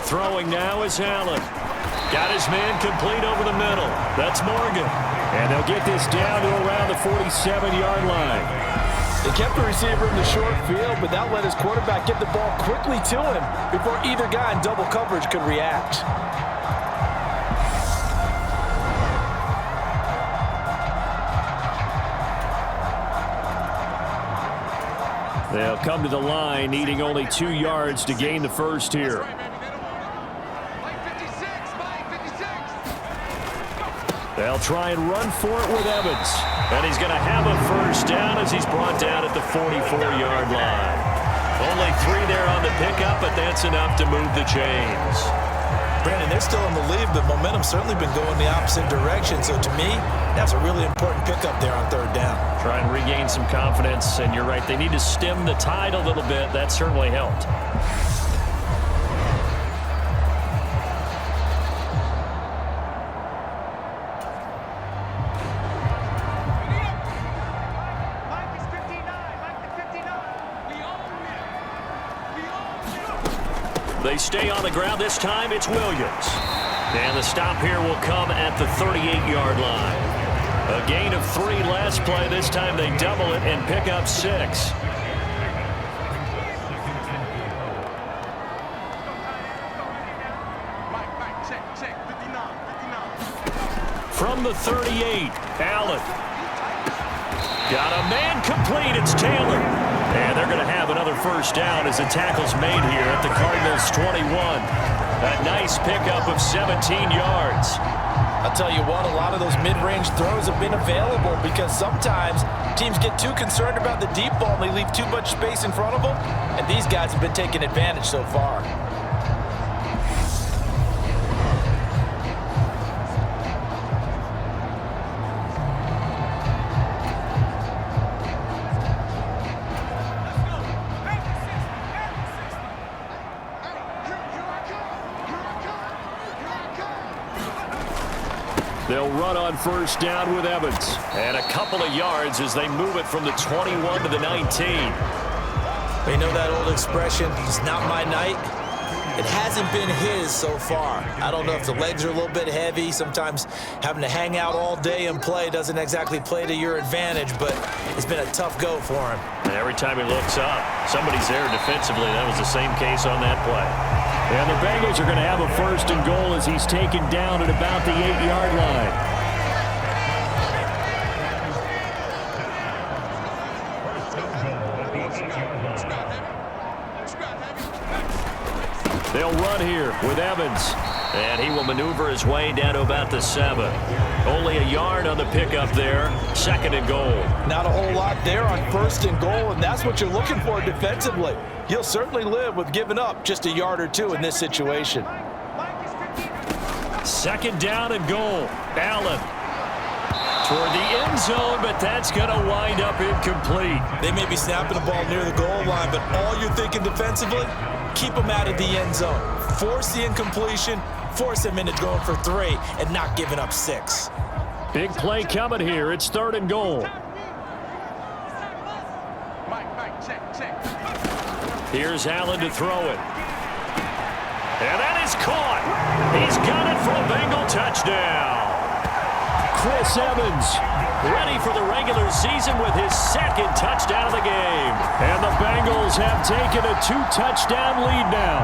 Throwing now is Allen. Got his man complete over the middle. That's Morgan. And they'll get this down to around the 47-yard line. They kept the receiver in the short field, but that let his quarterback get the ball quickly to him before either guy in double coverage could react. They'll come to the line, needing only 2 yards to gain the first here. They'll try and run for it with Evans. And he's going to have a first down as he's brought down at the 44-yard line. Only 3 there on the pickup, but that's enough to move the chains. Brandon, they're still in the lead, but momentum's certainly been going the opposite direction. So to me, that's a really important pickup there on 3rd down. Try and regain some confidence, and you're right. They need to stem the tide a little bit. That certainly helped. They stay on the ground. This time it's Williams. And the stop here will come at the 38-yard line. A gain of 3 last play. This time they double it and pick up 6. From the 38, Allen. Got a man complete. It's Taylor. And they're going to have another first down as the tackle's made here at the Cardinals' 21. A nice pickup of 17 yards. I'll tell you what, a lot of those mid-range throws have been available because sometimes teams get too concerned about the deep ball and they leave too much space in front of them, and these guys have been taking advantage so far. They'll run on first down with Evans. And a couple of yards as they move it from the 21 to the 19. They know that old expression, it's not my night. It hasn't been his so far. I don't know if the legs are a little bit heavy. Sometimes having to hang out all day and play doesn't exactly play to your advantage, but it's been a tough go for him. And every time he looks up, somebody's there defensively. That was the same case on that play. And the Bengals are going to have a first and goal as he's taken down at about the 8-yard line. They'll run here with Evans. And he will maneuver his way down to about the 7. Only a yard on the pickup there. 2nd and goal. Not a whole lot there on 1st and goal, and that's what you're looking for defensively. You'll certainly live with giving up just a yard or 2 in this situation. 2nd down and goal. Allen toward the end zone, but that's going to wind up incomplete. They may be snapping the ball near the goal line, but all you're thinking defensively, keep them out of the end zone. Force the incompletion, force him into going for 3 and not giving up 6. Big play coming here. It's 3rd and goal. Mike, check. Here's Allen to throw it. And that is caught. He's got it for a Bengal touchdown. Chris Evans ready for the regular season with his 2nd touchdown of the game. And the Bengals have taken a 2-touchdown lead now.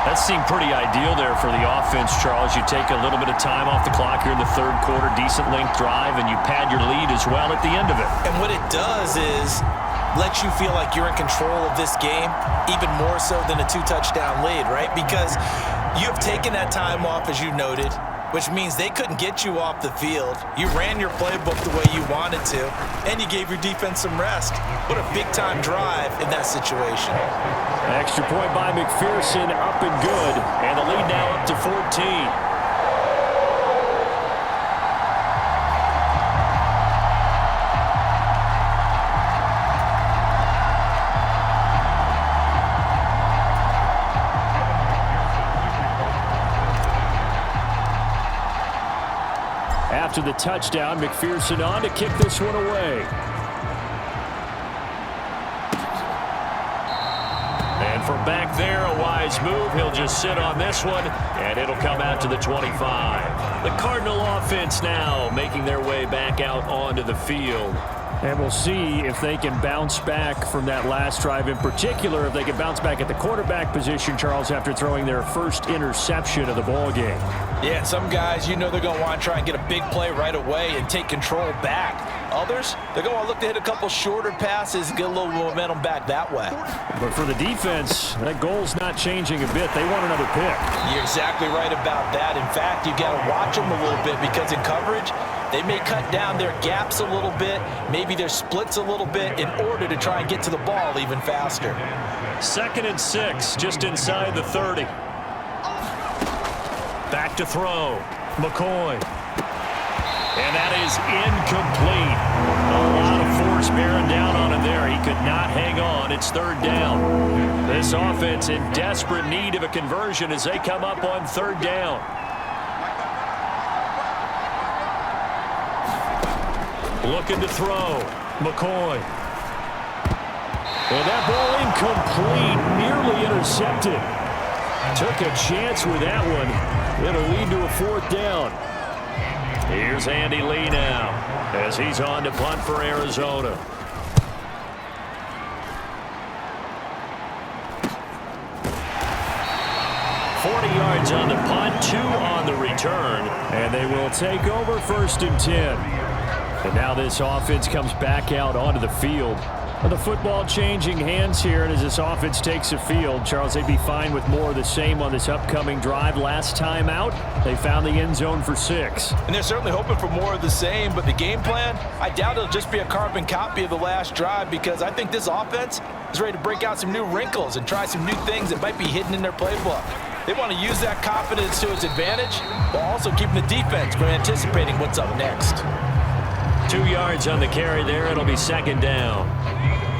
That seemed pretty ideal there for the offense, Charles. You take a little bit of time off the clock here in the 3rd quarter, decent length drive, and you pad your lead as well at the end of it. And what it does is let you feel like you're in control of this game, even more so than a 2-touchdown lead, right? Because you have taken that time off, as you noted, which means they couldn't get you off the field. You ran your playbook the way you wanted to, and you gave your defense some rest. What a big-time drive in that situation. Extra point by McPherson, up and good, and the lead now up to 14. After the touchdown, McPherson on to kick this one away. And from back there, a wise move. He'll just sit on this one, and it'll come out to the 25. The Cardinal offense now making their way back out onto the field. And we'll see if they can bounce back from that last drive, in particular, if they can bounce back at the quarterback position, Charles, after throwing their first interception of the ball game. Yeah, some guys, you know they're going to want to try and get a big play right away and take control back. Others, they're going to look to hit a couple shorter passes and get a little momentum back that way. But for the defense, that goal's not changing a bit. They want another pick. You're exactly right about that. In fact, you got to watch them a little bit because in coverage, they may cut down their gaps a little bit, maybe their splits a little bit in order to try and get to the ball even faster. 2nd and 6, just inside the 30. Back to throw. McCoy. And that is incomplete. A lot of force bearing down on him there. He could not hang on. It's 3rd down. This offense in desperate need of a conversion as they come up on 3rd down. Looking to throw. McCoy. And that ball incomplete. Nearly intercepted. Took a chance with that one. It'll lead to a 4th down. Here's Andy Lee now as he's on to punt for Arizona. Yards on the punt, 2 on the return, and they will take over 1st and 10. And now this offense comes back out onto the field. The football changing hands here, and as this offense takes the field, Charles, they'd be fine with more of the same on this upcoming drive. Last time out, they found the end zone for 6. And they're certainly hoping for more of the same, but the game plan, I doubt it'll just be a carbon copy of the last drive because I think this offense is ready to break out some new wrinkles and try some new things that might be hidden in their playbook. They want to use that confidence to its advantage while also keeping the defense from anticipating what's up next. 2 yards on the carry there. It'll be 2nd down.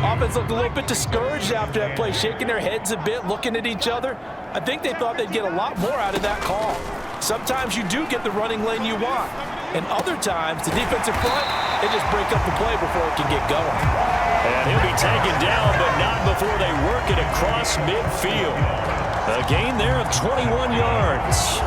Offense looked a little bit discouraged after that play, shaking their heads a bit, looking at each other. I think they thought they'd get a lot more out of that call. Sometimes you do get the running lane you want, and other times the defensive front, they just break up the play before it can get going. And he'll be taken down, but not before they work it across midfield. A gain there of 21 yards.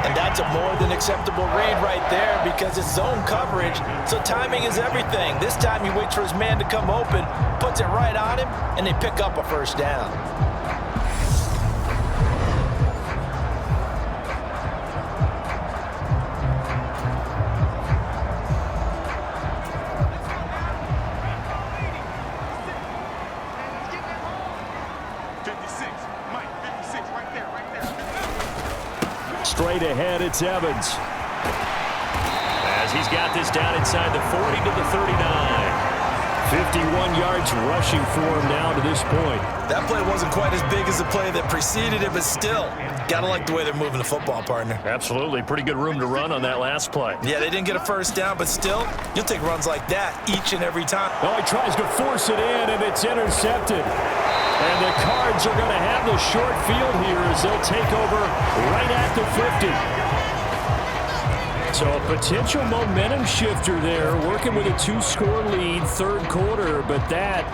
And that's a more than acceptable read right there because it's zone coverage, so timing is everything. This time he waits for his man to come open, puts it right on him, and they pick up a 1st down. Straight ahead, it's Evans. As he's got this down inside the 40 to the 39. 51 yards rushing for him now to this point. That play wasn't quite as big as the play that preceded it, but still, gotta like the way they're moving the football, partner. Absolutely. Pretty good room to run on that last play. Yeah, they didn't get a 1st down, but still, you'll take runs like that each and every time. Oh, he tries to force it in, and it's intercepted. And the Cards are going to have the short field here as they'll take over right at the 50. So a potential momentum shifter there, working with a 2-score lead, third quarter, but that,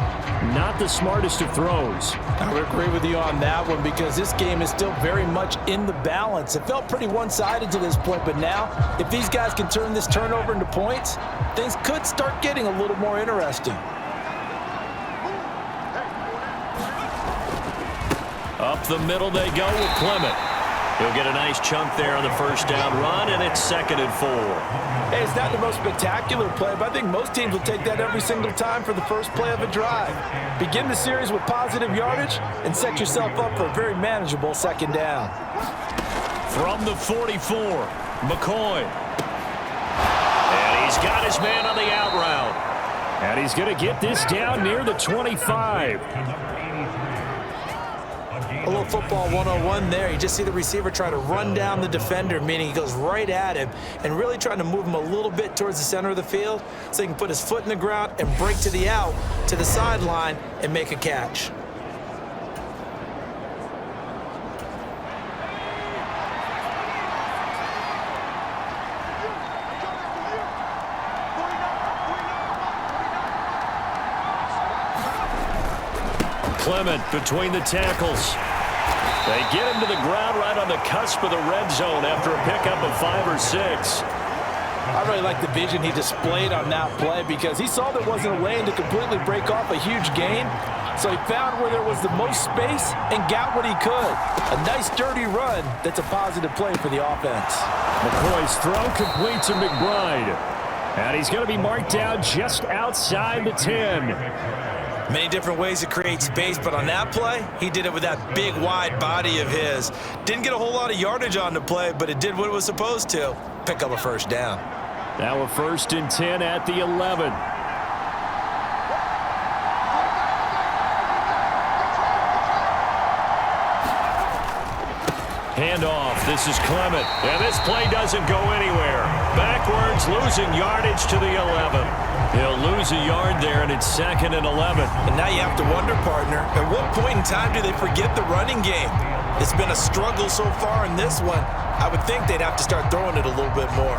not the smartest of throws. I would agree with you on that one because this game is still very much in the balance. It felt pretty one-sided to this point, but now, if these guys can turn this turnover into points, things could start getting a little more interesting. Up the middle they go with Clement. He'll get a nice chunk there on the first down run, and it's 2nd and 4. Hey, it's not the most spectacular play, but I think most teams will take that every single time for the first play of a drive. Begin the series with positive yardage and set yourself up for a very manageable 2nd down. From the 44, McCoy. And he's got his man on the out route. And he's going to get this down near the 25. A little football 101 there. You just see the receiver try to run down the defender, meaning he goes right at him and really trying to move him a little bit towards the center of the field so he can put his foot in the ground and break to the out, to the sideline, and make a catch. Clement between the tackles. They get him to the ground right on the cusp of the red zone after a pickup of 5 or 6. I really like the vision he displayed on that play because he saw there wasn't a lane to completely break off a huge gain. So he found where there was the most space and got what he could. A nice dirty run that's a positive play for the offense. McCoy's throw complete to McBride. And he's going to be marked down just outside the 10. Many different ways to create space, but on that play, he did it with that big, wide body of his. Didn't get a whole lot of yardage on the play, but it did what it was supposed to. Pick up a first down. Now a 1st and 10 at the 11. Handoff. This is Clement. And this play doesn't go anywhere. Backwards, losing yardage to the 11. He'll lose a yard there, and it's 2nd and 11. And now you have to wonder, partner, at what point in time do they forget the running game? It's been a struggle so far in this one. I would think they'd have to start throwing it a little bit more.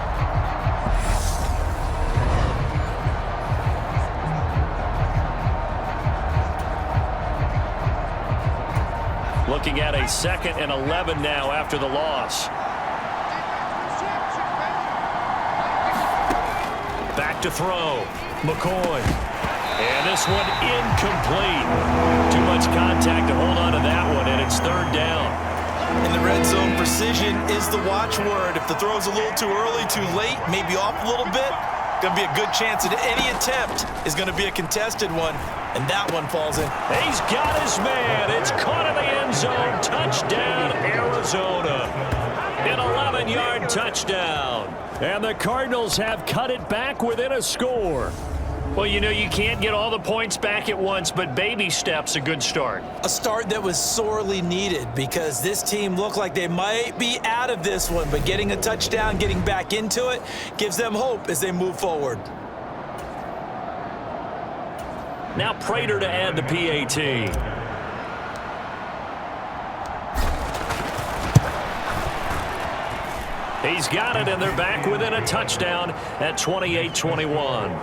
Looking at a 2nd and 11 now after the loss. Back to throw. McCoy. And this one incomplete. Too much contact to hold on to that one, and it's 3rd down. In the red zone, precision is the watchword. If the throw's a little too early, too late, maybe off a little bit, going to be a good chance that any attempt is going to be a contested one, and that one falls in. He's got his man. It's caught in the end zone. Touchdown, Arizona. An 11-yard touchdown. And the Cardinals have cut it back within a score. Well, you know, you can't get all the points back at once, but baby steps a good start. A start that was sorely needed because this team looked like they might be out of this one, but getting a touchdown, getting back into it, gives them hope as they move forward. Now Prater to add the PAT. He's got it, and they're back within a touchdown at 28-21.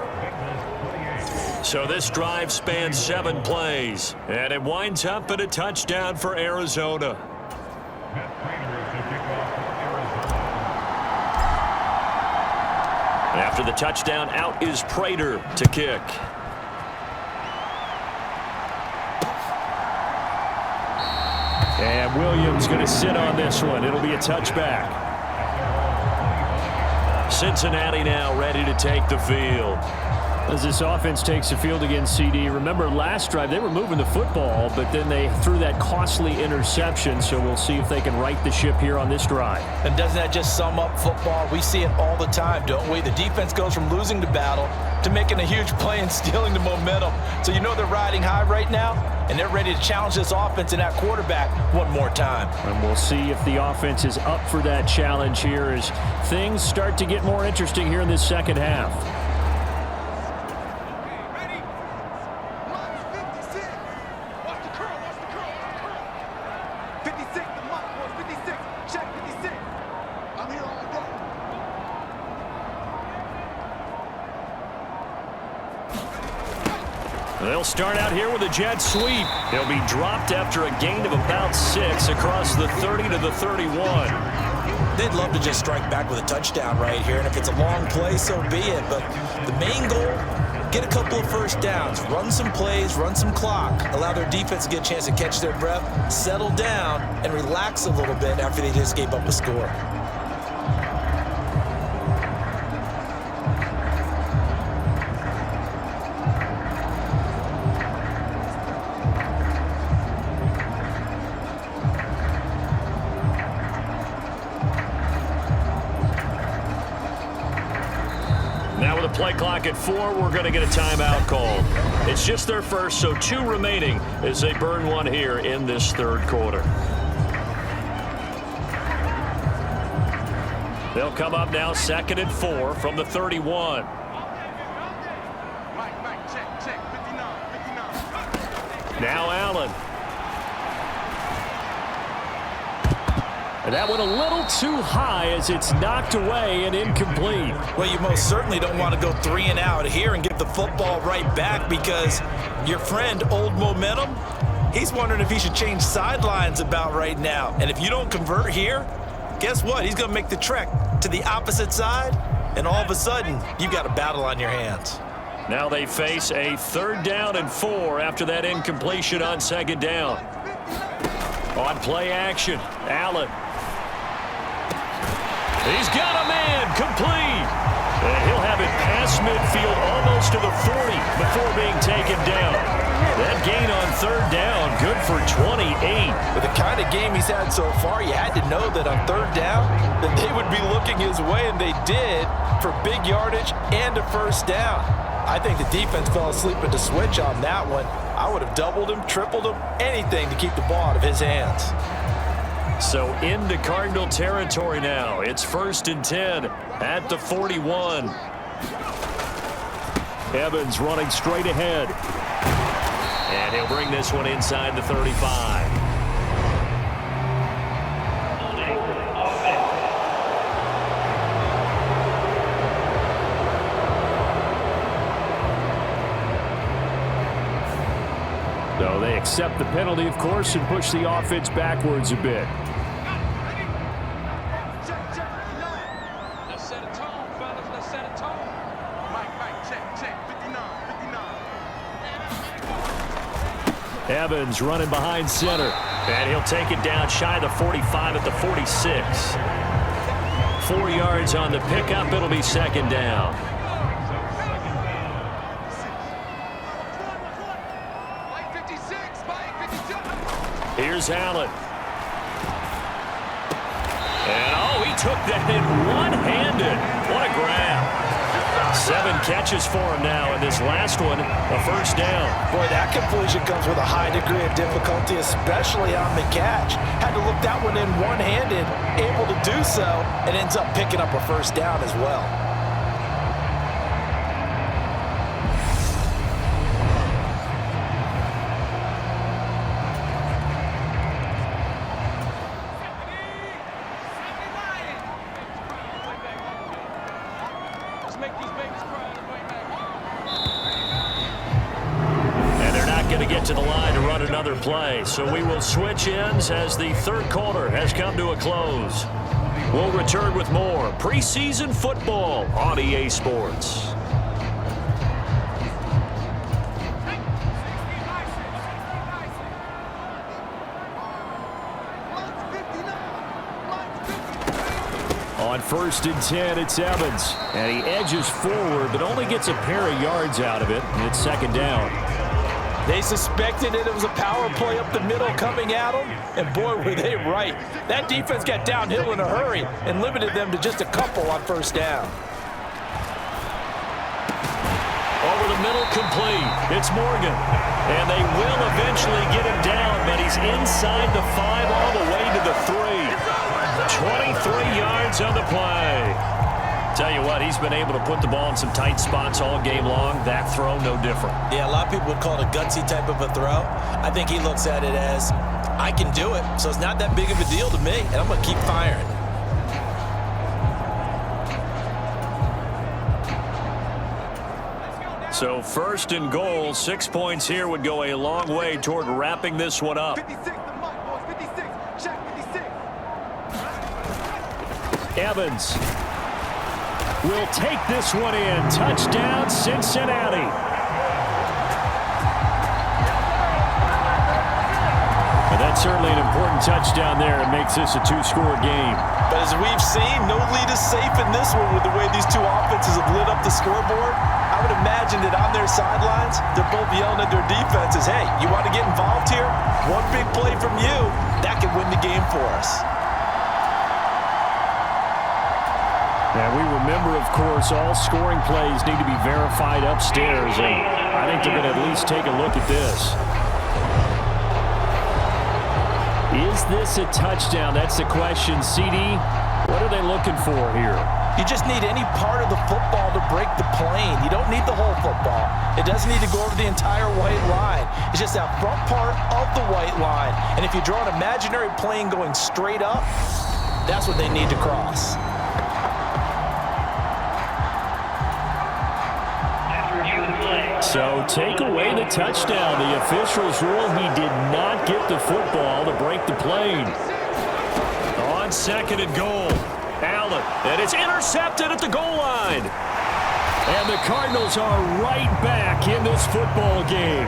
So this drive spans 7 plays, and it winds up at a touchdown for Arizona. After the touchdown, out is Prater to kick. And Williams going to sit on this one. It'll be a touchback. Cincinnati now ready to take the field. As this offense takes the field against CD, remember last drive they were moving the football, but then they threw that costly interception, so we'll see if they can right the ship here on this drive. And doesn't that just sum up football? We see it all the time, don't we? The defense goes from losing the battle to making a huge play and stealing the momentum. So you know they're riding high right now, and they're ready to challenge this offense and that quarterback one more time. And we'll see if the offense is up for that challenge here as things start to get more interesting here in this second half. Ready? 56. Watch the curl. Watch 56, the mark was 56. Check 56. I'm here all day. They'll start out here with a jet sweep. He'll be dropped after a gain of about 6 across the 30 to the 31. They'd love to just strike back with a touchdown right here, and if it's a long play, so be it. But the main goal, get a couple of first downs, run some plays, run some clock, allow their defense to get a chance to catch their breath, settle down, and relax a little bit after they just gave up a score. Now with a play clock at 4, we're going to get a timeout called. It's just their first, so 2 remaining as they burn one here in this third quarter. They'll come up now 2nd and 4 from the 31. Mike, check, 59. Now Allen. And that went a little too high as it's knocked away and incomplete. Well, you most certainly don't want to go 3 and out here and get the football right back, because your friend, Old Momentum, he's wondering if he should change sidelines about right now. And if you don't convert here, guess what? He's going to make the trek to the opposite side, and all of a sudden, you've got a battle on your hands. Now they face a 3rd down and 4 after that incompletion on 2nd down. On play action, Allen. He's got a man, complete. And he'll have it past midfield almost to the 40 before being taken down. That gain on 3rd down, good for 28. With the kind of game he's had so far, you had to know that on 3rd down, that they would be looking his way, and they did, for big yardage and a 1st down. I think the defense fell asleep at the switch on that one. I would have doubled him, tripled him, anything to keep the ball out of his hands. So into Cardinal territory now. It's 1st and 10 at the 41. Evans running straight ahead. And he'll bring this one inside the 35. So they accept the penalty, of course, and push the offense backwards a bit. Let's set a tone, fellas. Let's set a tone. Mike, check, 59. Evans running behind center. And he'll take it down shy of the 45 at the 46. 4 yards on the pickup. It'll be 2nd down. Here's Allen. And, he took that in one-handed. What a grab. 7 catches for him now, and this last one, a 1st down. Boy, that completion comes with a high degree of difficulty, especially on the catch. Had to look that one in one-handed, able to do so, and ends up picking up a 1st down as well. To the line to run another play. So we will switch ends as the 3rd quarter has come to a close. We'll return with more preseason football on EA Sports. On 1st and 10, it's Evans. And he edges forward, but only gets a pair of yards out of it. And it's 2nd down. They suspected it was a power play up the middle coming at them, and boy, were they right. That defense got downhill in a hurry and limited them to just a couple on 1st down. Over the middle, complete. It's Morgan. And they will eventually get him down, but he's inside the 5 all the way to the 3. 23 yards on the play. Tell you what, he's been able to put the ball in some tight spots all game long. That throw, no different. Yeah, a lot of people would call it a gutsy type of a throw. I think he looks at it as I can do it, so it's not that big of a deal to me, and I'm going to keep firing. So 1st and goal, 6 points here would go a long way toward wrapping this one up. 56, the mic, boys. 56. Check 56. Evans will take this one in. Touchdown, Cincinnati. And that's certainly an important touchdown there. It makes this a 2-score game. But as we've seen, no lead is safe in this one with the way these two offenses have lit up the scoreboard. I would imagine that on their sidelines, they're both yelling at their defenses, hey, you want to get involved here? One big play from you, that could win the game for us. And we remember, of course, all scoring plays need to be verified upstairs, and I think they're going to at least take a look at this. Is this a touchdown? That's the question. CD, what are they looking for here? You just need any part of the football to break the plane. You don't need the whole football. It doesn't need to go over the entire white line. It's just that front part of the white line. And if you draw an imaginary plane going straight up, that's what they need to cross. So take away the touchdown. The officials rule he did not get the football to break the plane. On 2nd and goal, Allen, and it's intercepted at the goal line. And the Cardinals are right back in this football game.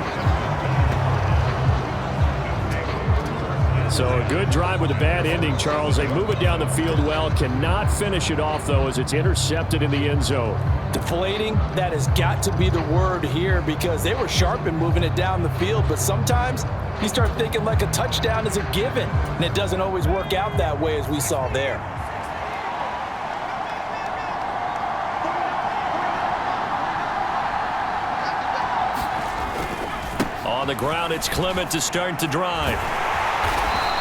So a good drive with a bad ending, Charles. They move it down the field well, cannot finish it off, though, as it's intercepted in the end zone. Deflating, that has got to be the word here because they were sharp in moving it down the field, but sometimes you start thinking like a touchdown is a given, and it doesn't always work out that way as we saw there. On the ground, it's Clement to start the drive.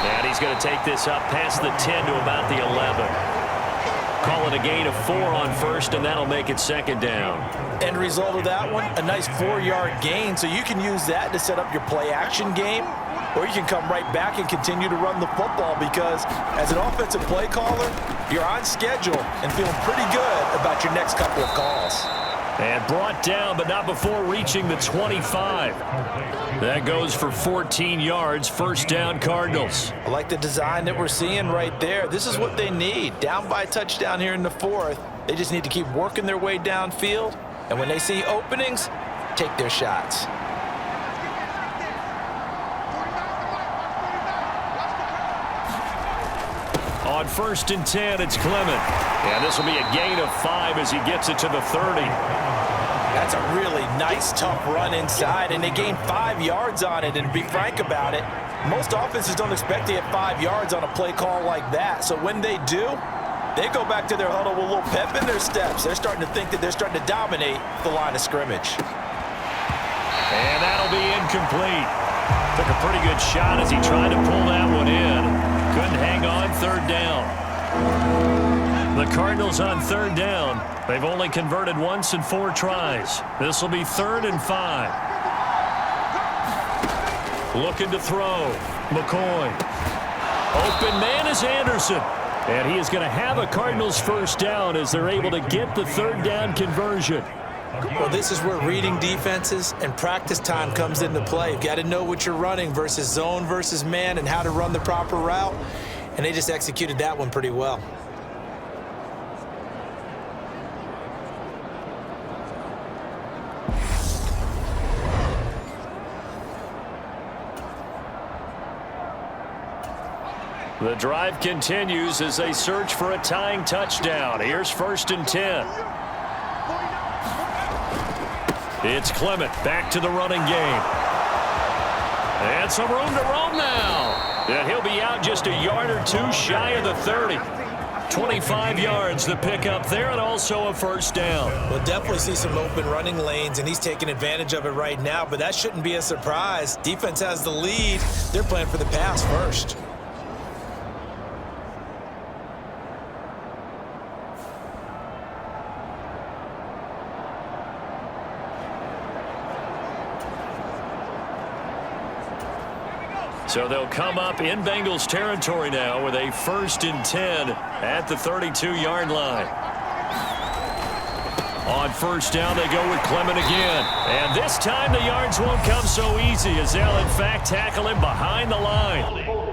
And he's going to take this up past the 10 to about the 11. Call it a gain of 4 on 1st, and that'll make it 2nd down. End result of that one, a nice 4-yard gain, so you can use that to set up your play-action game, or you can come right back and continue to run the football because as an offensive play caller, you're on schedule and feeling pretty good about your next couple of calls. And brought down, but not before reaching the 25. That goes for 14 yards, 1st down Cardinals. I like the design that we're seeing right there. This is what they need. Down by a touchdown here in the 4th. They just need to keep working their way downfield. And when they see openings, take their shots. On 1st and 10, it's Clement. And this will be a gain of 5 as he gets it to the 30. That's a really nice, tough run inside, and they gained 5 yards on it. And to be frank about it, most offenses don't expect to get 5 yards on a play call like that. So when they do, they go back to their huddle with a little pep in their steps. They're starting to think that they're starting to dominate the line of scrimmage. And that'll be incomplete. Took a pretty good shot as he tried to pull that one in. Couldn't hang on, 3rd down. The Cardinals on 3rd down. They've only converted once in 4 tries. This will be 3rd and 5. Looking to throw. McCoy. Open man is Anderson. And he is going to have a Cardinals 1st down as they're able to get the 3rd down conversion. Well, this is where reading defenses and practice time comes into play. You've got to know what you're running versus zone versus man and how to run the proper route. And they just executed that one pretty well. The drive continues as they search for a tying touchdown. Here's 1st and 10. It's Clement back to the running game. And some room to roam now. And he'll be out just a yard or 2 shy of the 30. 25 yards the pickup there, and also a 1st down. We'll definitely see some open running lanes, and he's taking advantage of it right now, but that shouldn't be a surprise. Defense has the lead. They're playing for the pass first. So they'll come up in Bengals territory now with a 1st and 10 at the 32-yard line. On 1st down, they go with Clement again. And this time the yards won't come so easy as they'll, in fact, tackle him behind the line.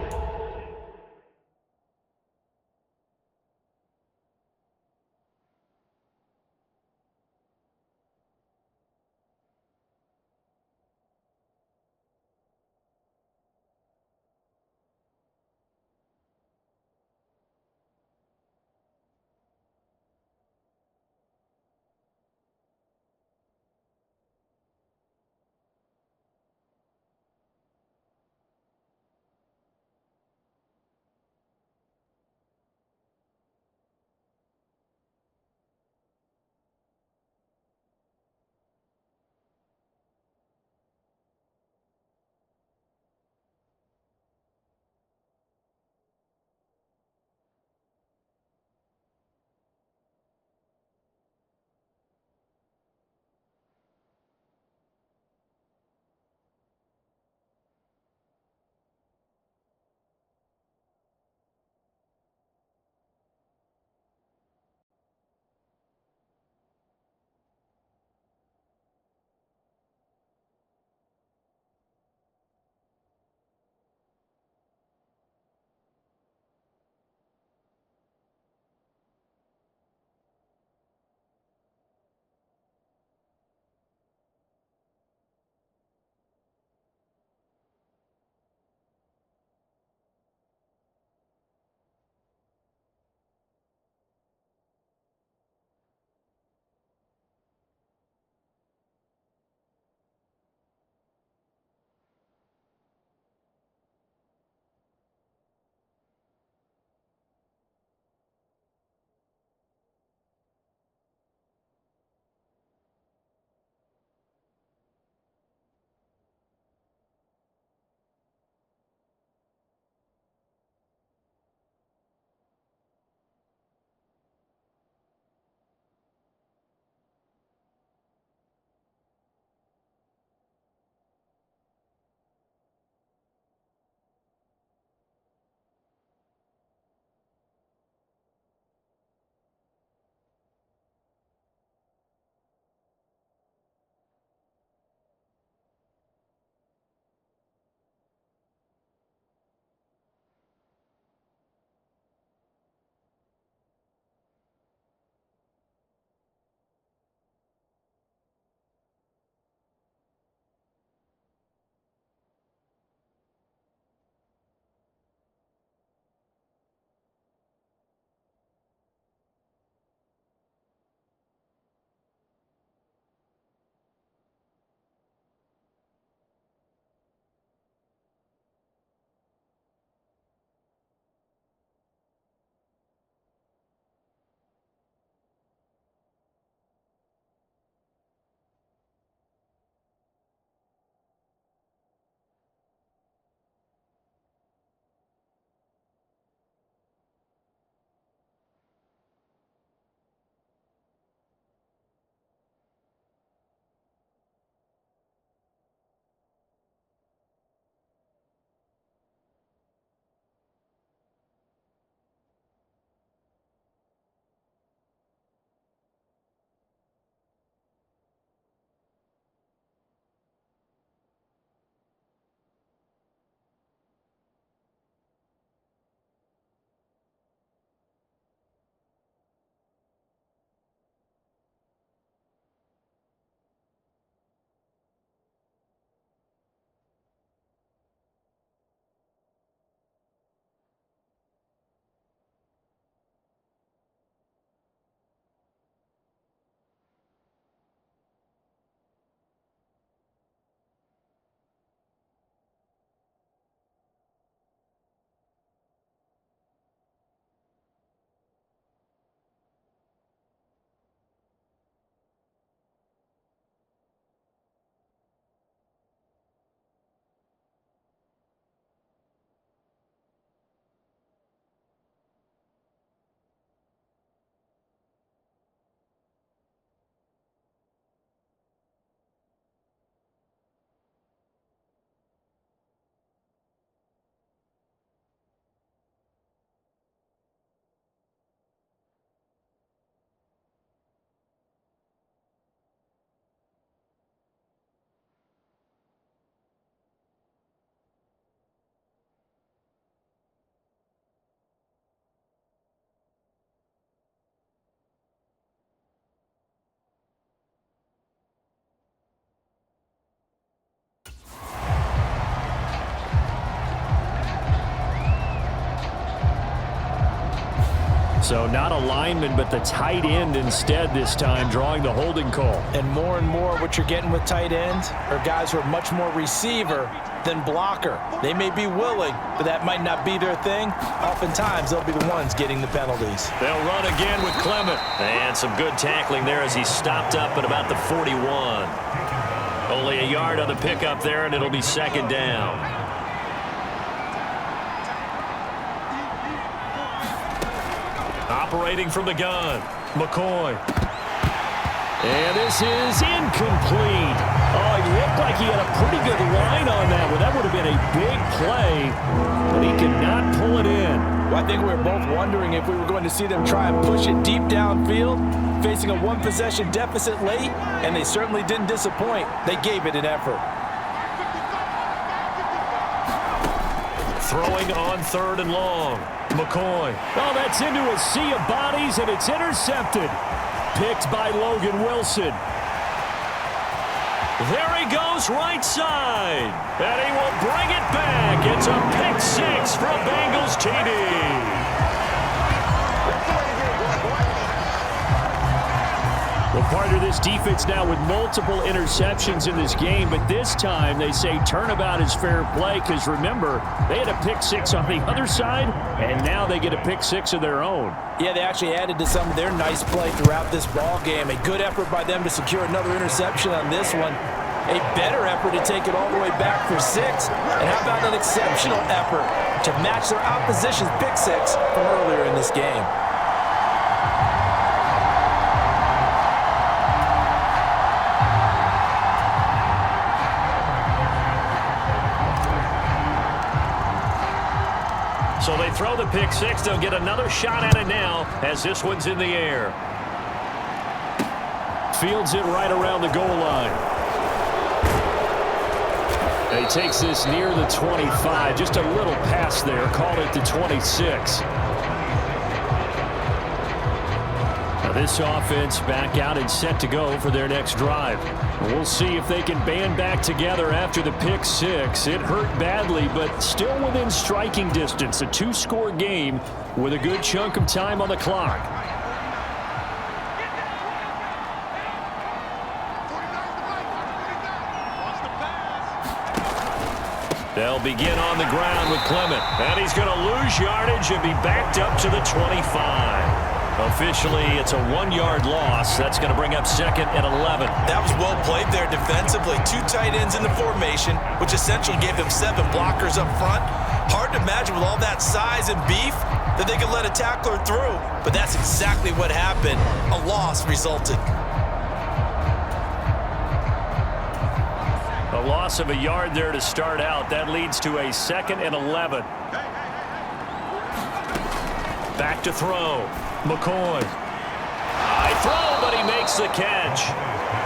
So not a lineman, but the tight end instead this time, drawing the holding call. And more what you're getting with tight ends are guys who are much more receiver than blocker. They may be willing, but that might not be their thing. Oftentimes, they'll be the ones getting the penalties. They'll run again with Clement. And some good tackling there as he stopped up at about the 41. Only a yard on the pickup there, and it'll be second down. Operating from the gun, McCoy. And this is incomplete. Oh, he looked like he had a pretty good line on that one. That would have been a big play, but he could not pull it in. Well, I think we were both wondering if we were going to see them try and push it deep downfield, facing a one-possession deficit late, and they certainly didn't disappoint. They gave it an effort. Throwing on 3rd and long. McCoy. Oh, that's into a sea of bodies, and it's intercepted. Picked by Logan Wilson. There he goes, right side. And he will bring it back. It's a pick 6 from Bengals TD. Well, partner, this defense now with multiple interceptions in this game, but this time they say turnabout is fair play because, remember, they had a pick 6 on the other side, and now they get a pick 6 of their own. Yeah, they actually added to some of their nice play throughout this ball game. A good effort by them to secure another interception on this one. A better effort to take it all the way back for 6. And how about an exceptional effort to match their opposition's pick 6 from earlier in this game? So they throw the pick 6. They'll get another shot at it now as this one's in the air. Fields it right around the goal line. And he takes this near the 25. Just a little pass there. Called it the 26. Now this offense back out and set to go for their next drive. We'll see if they can band back together after the pick 6. It hurt badly, but still within striking distance. A 2-score game with a good chunk of time on the clock. They'll begin on the ground with Clement. And he's going to lose yardage and be backed up to the 25. Officially, it's a 1-yard loss. That's going to bring up 2nd and 11. That was well played there defensively. 2 tight ends in the formation, which essentially gave them 7 blockers up front. Hard to imagine with all that size and beef that they could let a tackler through. But that's exactly what happened. A loss resulted. A loss of a yard there to start out. That leads to a 2nd and 11. Back to throw. McCoy. High throw, but he makes the catch.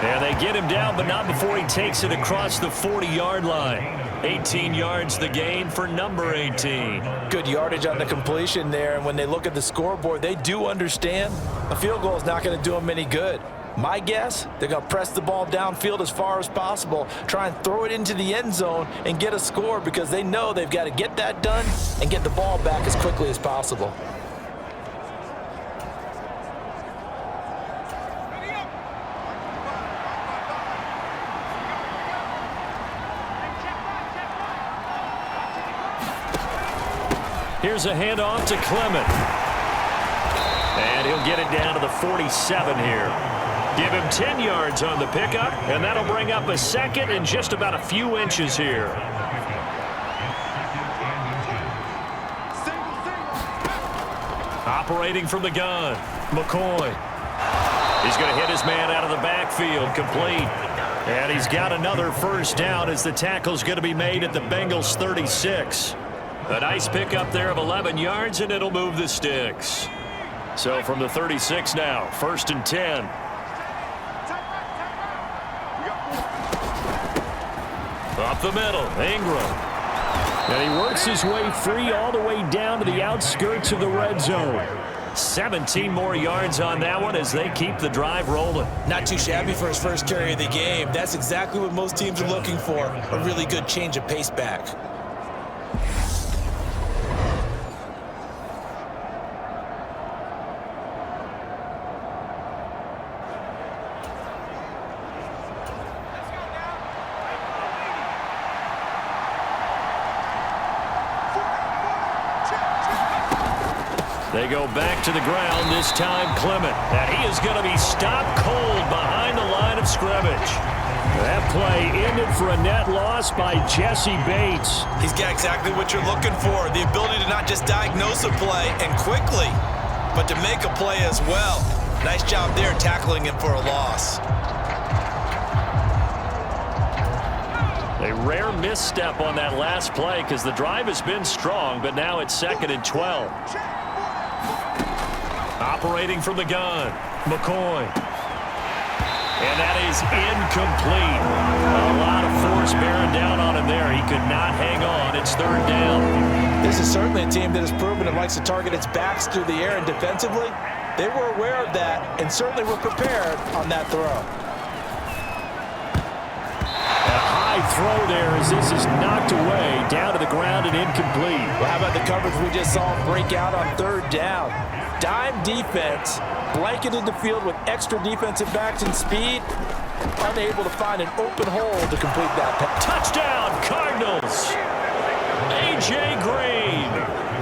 And they get him down, but not before he takes it across the 40-yard line. 18 yards the gain for number 18. Good yardage on the completion there, and when they look at the scoreboard, they do understand a field goal is not going to do them any good. My guess, they're going to press the ball downfield as far as possible, try and throw it into the end zone and get a score because they know they've got to get that done and get the ball back as quickly as possible. Here's a handoff to Clement. And he'll get it down to the 47 here. Give him 10 yards on the pickup, and that'll bring up a 2nd and just about a few inches here. Operating from the gun, McCoy. He's going to hit his man out of the backfield, complete. And he's got another first down as the tackle's going to be made at the Bengals 36. A nice pickup there of 11 yards, and it'll move the sticks. So from the 36 now, 1st and 10. Up the middle, Ingram. And he works his way free all the way down to the outskirts of the red zone. 17 more yards on that one as they keep the drive rolling. Not too shabby for his first carry of the game. That's exactly what most teams are looking for. A really good change of pace back. They go back to the ground, this time Clement. And he is going to be stopped cold behind the line of scrimmage. That play ended for a net loss by Jesse Bates. He's got exactly what you're looking for, the ability to not just diagnose a play and quickly, but to make a play as well. Nice job there tackling him for a loss. A rare misstep on that last play because the drive has been strong, but now it's 2nd and 12. Operating from the gun, McCoy. And that is incomplete. A lot of force bearing down on him there. He could not hang on. It's 3rd down. This is certainly a team that has proven it likes to target its backs through the air, and defensively, they were aware of that and certainly were prepared on that throw. A high throw there as this is knocked away, down to the ground and incomplete. Well, how about the coverage we just saw break out on 3rd down? Dime defense, blanketed the field with extra defensive backs and speed, unable to find an open hole to complete that pass. Touchdown, Cardinals! A.J. Green,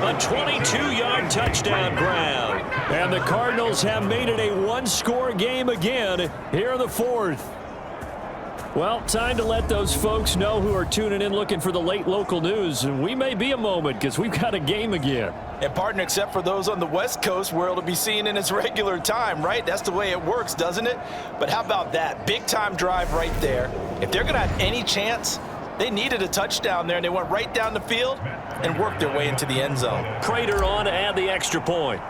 a 22-yard touchdown grab. And the Cardinals have made it a one-score game again here in the 4th. Well, time to let those folks know who are tuning in looking for the late local news. And we may be a moment because we've got a game again. And partner, except for those on the West Coast where it'll be seen in its regular time, right? That's the way it works, doesn't it? But how about that? Big-time drive right there. If they're going to have any chance, they needed a touchdown there, and they went right down the field and worked their way into the end zone. Prater on to add the extra point.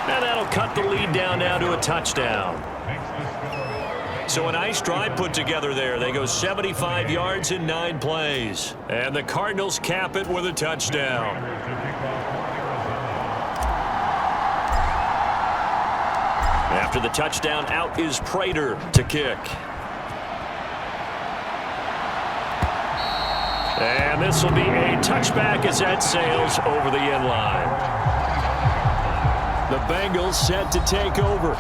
And that'll cut the lead down now to a touchdown. So a nice drive put together there. They go 75 yards in 9 plays. And the Cardinals cap it with a touchdown. After the touchdown, out is Prater to kick. And this will be a touchback as that sails over the end line. The Bengals set to take over.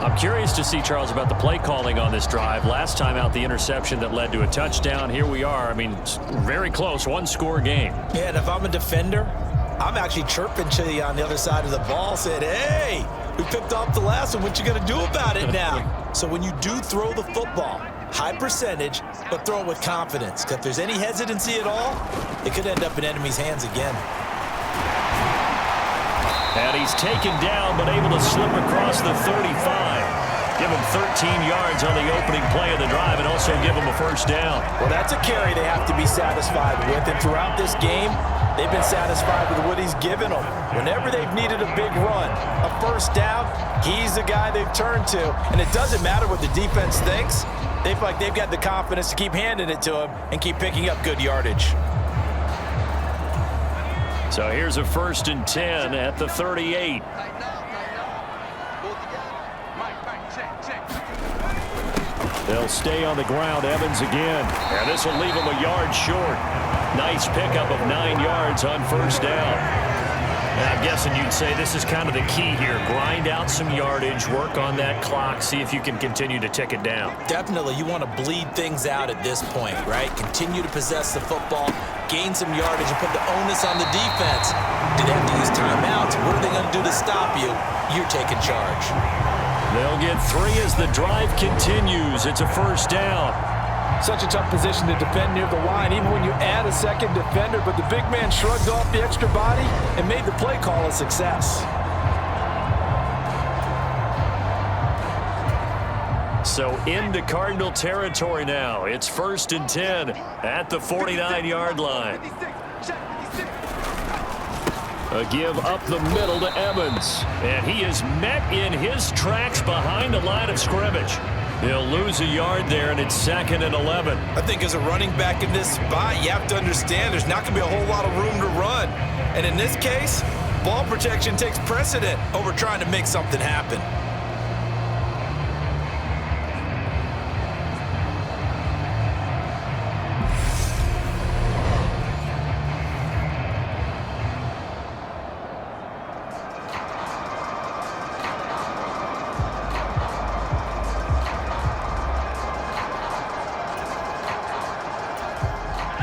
I'm curious to see, Charles, about the play calling on this drive. Last time out, the interception that led to a touchdown. Here we are. I mean, very close, one-score game. Yeah, and if I'm a defender, I'm actually chirping to you on the other side of the ball, saying, hey, we picked off the last one. What you going to do about it now? So when you do throw the football, high percentage, but throw it with confidence. Because if there's any hesitancy at all, it could end up in enemy's hands again. And he's taken down, but able to slip across the 35. Give him 13 yards on the opening play of the drive and also give him a 1st down. Well, that's a carry they have to be satisfied with. And throughout this game, they've been satisfied with what he's given them. Whenever they've needed a big run, a 1st down, he's the guy they've turned to. And it doesn't matter what the defense thinks. They feel like they've got the confidence to keep handing it to him and keep picking up good yardage. So here's a 1st and 10 at the 38. They'll stay on the ground. Evans again. And this will leave him a yard short. Nice pickup of 9 yards on 1st down. And I'm guessing you'd say this is kind of the key here. Grind out some yardage, work on that clock, see if you can continue to tick it down. Definitely, you want to bleed things out at this point, right? Continue to possess the football, gain some yardage, and put the onus on the defense. Do they have to use timeouts? What are they going to do to stop you? You're taking charge. They'll get 3 as the drive continues. It's a 1st down. Such a tough position to defend near the line, even when you add a 2nd defender, but the big man shrugged off the extra body and made the play call a success. So into Cardinal territory now. It's 1st and 10 at the 49-yard line. A give up the middle to Evans. And he is met in his tracks behind the line of scrimmage. He'll lose a yard there, and it's 2nd and 11. I think as a running back in this spot, you have to understand there's not going to be a whole lot of room to run. And in this case, ball protection takes precedent over trying to make something happen.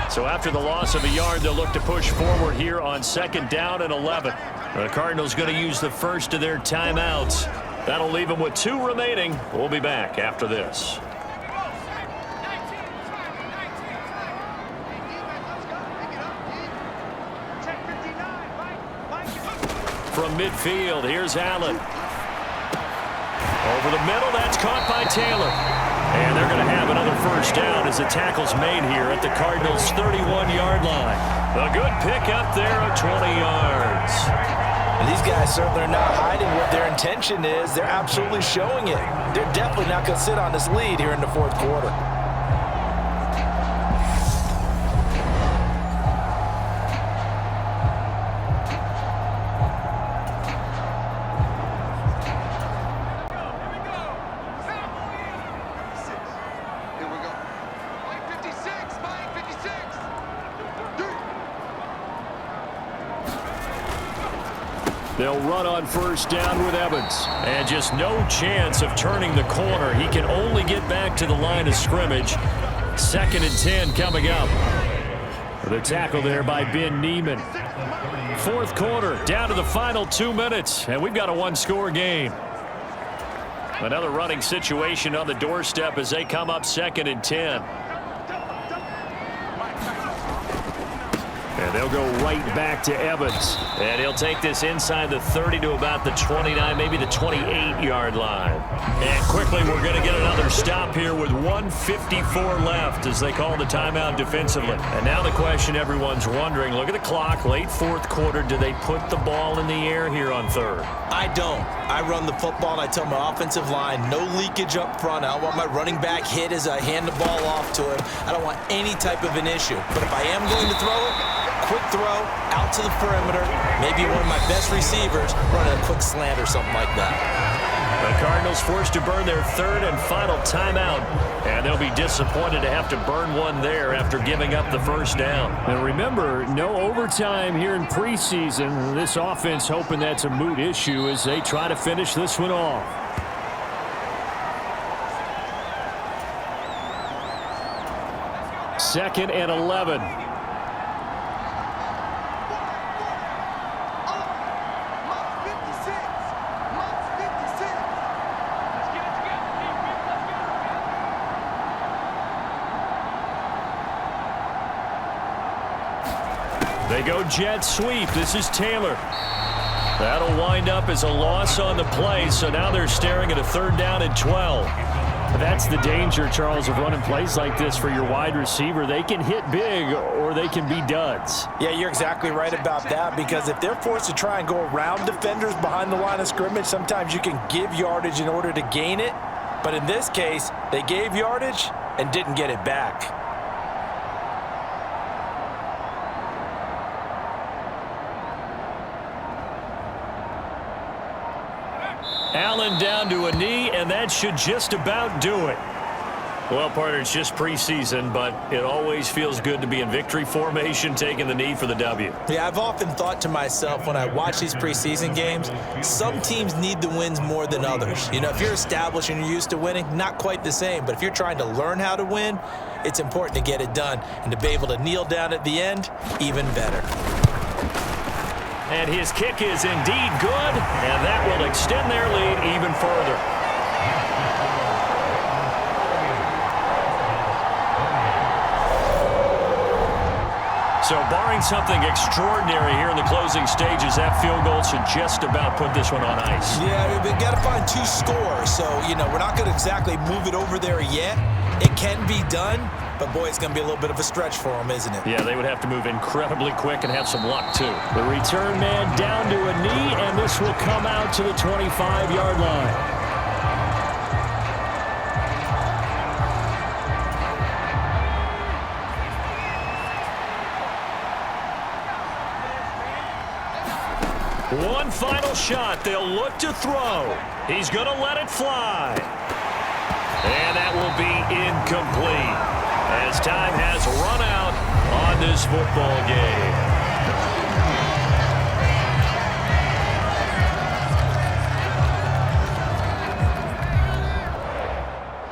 So after the loss of a yard, they'll look to push forward here on 2nd down and 11. The Cardinals going to use the first of their timeouts. That'll leave them with 2 remaining. We'll be back after this. From midfield, here's Allen. Over the middle, that's caught by Taylor. And they're going to have another first down as the tackle's made here at the Cardinals' 31-yard line. A good pick up there of 20 yards. And these guys certainly are not hiding what their intention is. They're absolutely showing it. They're definitely not going to sit on this lead here in the 4th quarter. They'll run on first down with Evans. And just no chance of turning the corner. He can only get back to the line of scrimmage. 2nd and 10 coming up. The tackle there by Ben Neiman. 4th quarter, down to the final 2 minutes. And we've got a 1-score game. Another running situation on the doorstep as they come up 2nd and 10. And they'll go right back to Evans. And he'll take this inside the 30 to about the 29, maybe the 28-yard line. And quickly, we're going to get another stop here with 1:54 left as they call the timeout defensively. And now the question everyone's wondering, look at the clock, late 4th quarter. Do they put the ball in the air here on 3rd? I don't. I run the football and I tell my offensive line, no leakage up front. I don't want my running back hit as I hand the ball off to him. I don't want any type of an issue. But if I am going to throw it, quick throw out to the perimeter, maybe one of my best receivers running a quick slant or something like that. The Cardinals forced to burn their 3rd and final timeout, and they'll be disappointed to have to burn one there after giving up the first down. And remember, no overtime here in preseason. This offense hoping that's a moot issue as they try to finish this one off. Second and 11. They go jet sweep. This is Taylor. That'll wind up as a loss on the play, so now they're staring at a 3rd down and 12. That's the danger, Charles, of running plays like this for your wide receiver. They can hit big or they can be duds. Yeah, you're exactly right about that, because if they're forced to try and go around defenders behind the line of scrimmage, sometimes you can give yardage in order to gain it. But in this case, they gave yardage and didn't get it back. Allen down to a knee, and that should just about do it. Well, partner, it's just preseason, but it always feels good to be in victory formation, taking the knee for the W. Yeah, I've often thought to myself when I watch these preseason games, some teams need the wins more than others. You know, if you're established and you're used to winning, not quite the same. But if you're trying to learn how to win, it's important to get it done. And to be able to kneel down at the end, even better. And his kick is indeed good, and that will extend their lead even further. So barring something extraordinary here in the closing stages, that field goal should just about put this one on ice. Yeah, we've got to find 2 scores. So, you know, we're not going to exactly move it over there yet. It can be done, but boy, it's going to be a little bit of a stretch for them, isn't it? Yeah, they would have to move incredibly quick and have some luck, too. The return man down to a knee, and this will come out to the 25-yard line. One final shot. They'll look to throw. He's going to let it fly. And that will be incomplete as time has run out on this football game.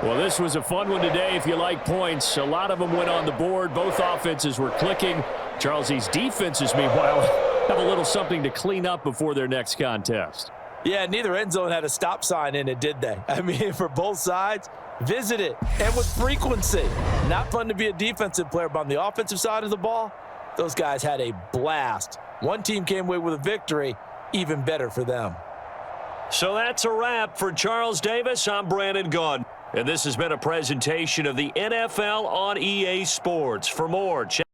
Well, this was a fun one today if you like points. A lot of them went on the board. Both offenses were clicking. Charles's defenses, meanwhile, have a little something to clean up before their next contest. Yeah, neither end zone had a stop sign in it, did they? I mean, for both sides, visit it, and with frequency. Not fun to be a defensive player, but on the offensive side of the ball, those guys had a blast. One team came away with a victory, even better for them. So that's a wrap for Charles Davis. I'm Brandon Gunn, and this has been a presentation of the NFL on EA Sports. For more, check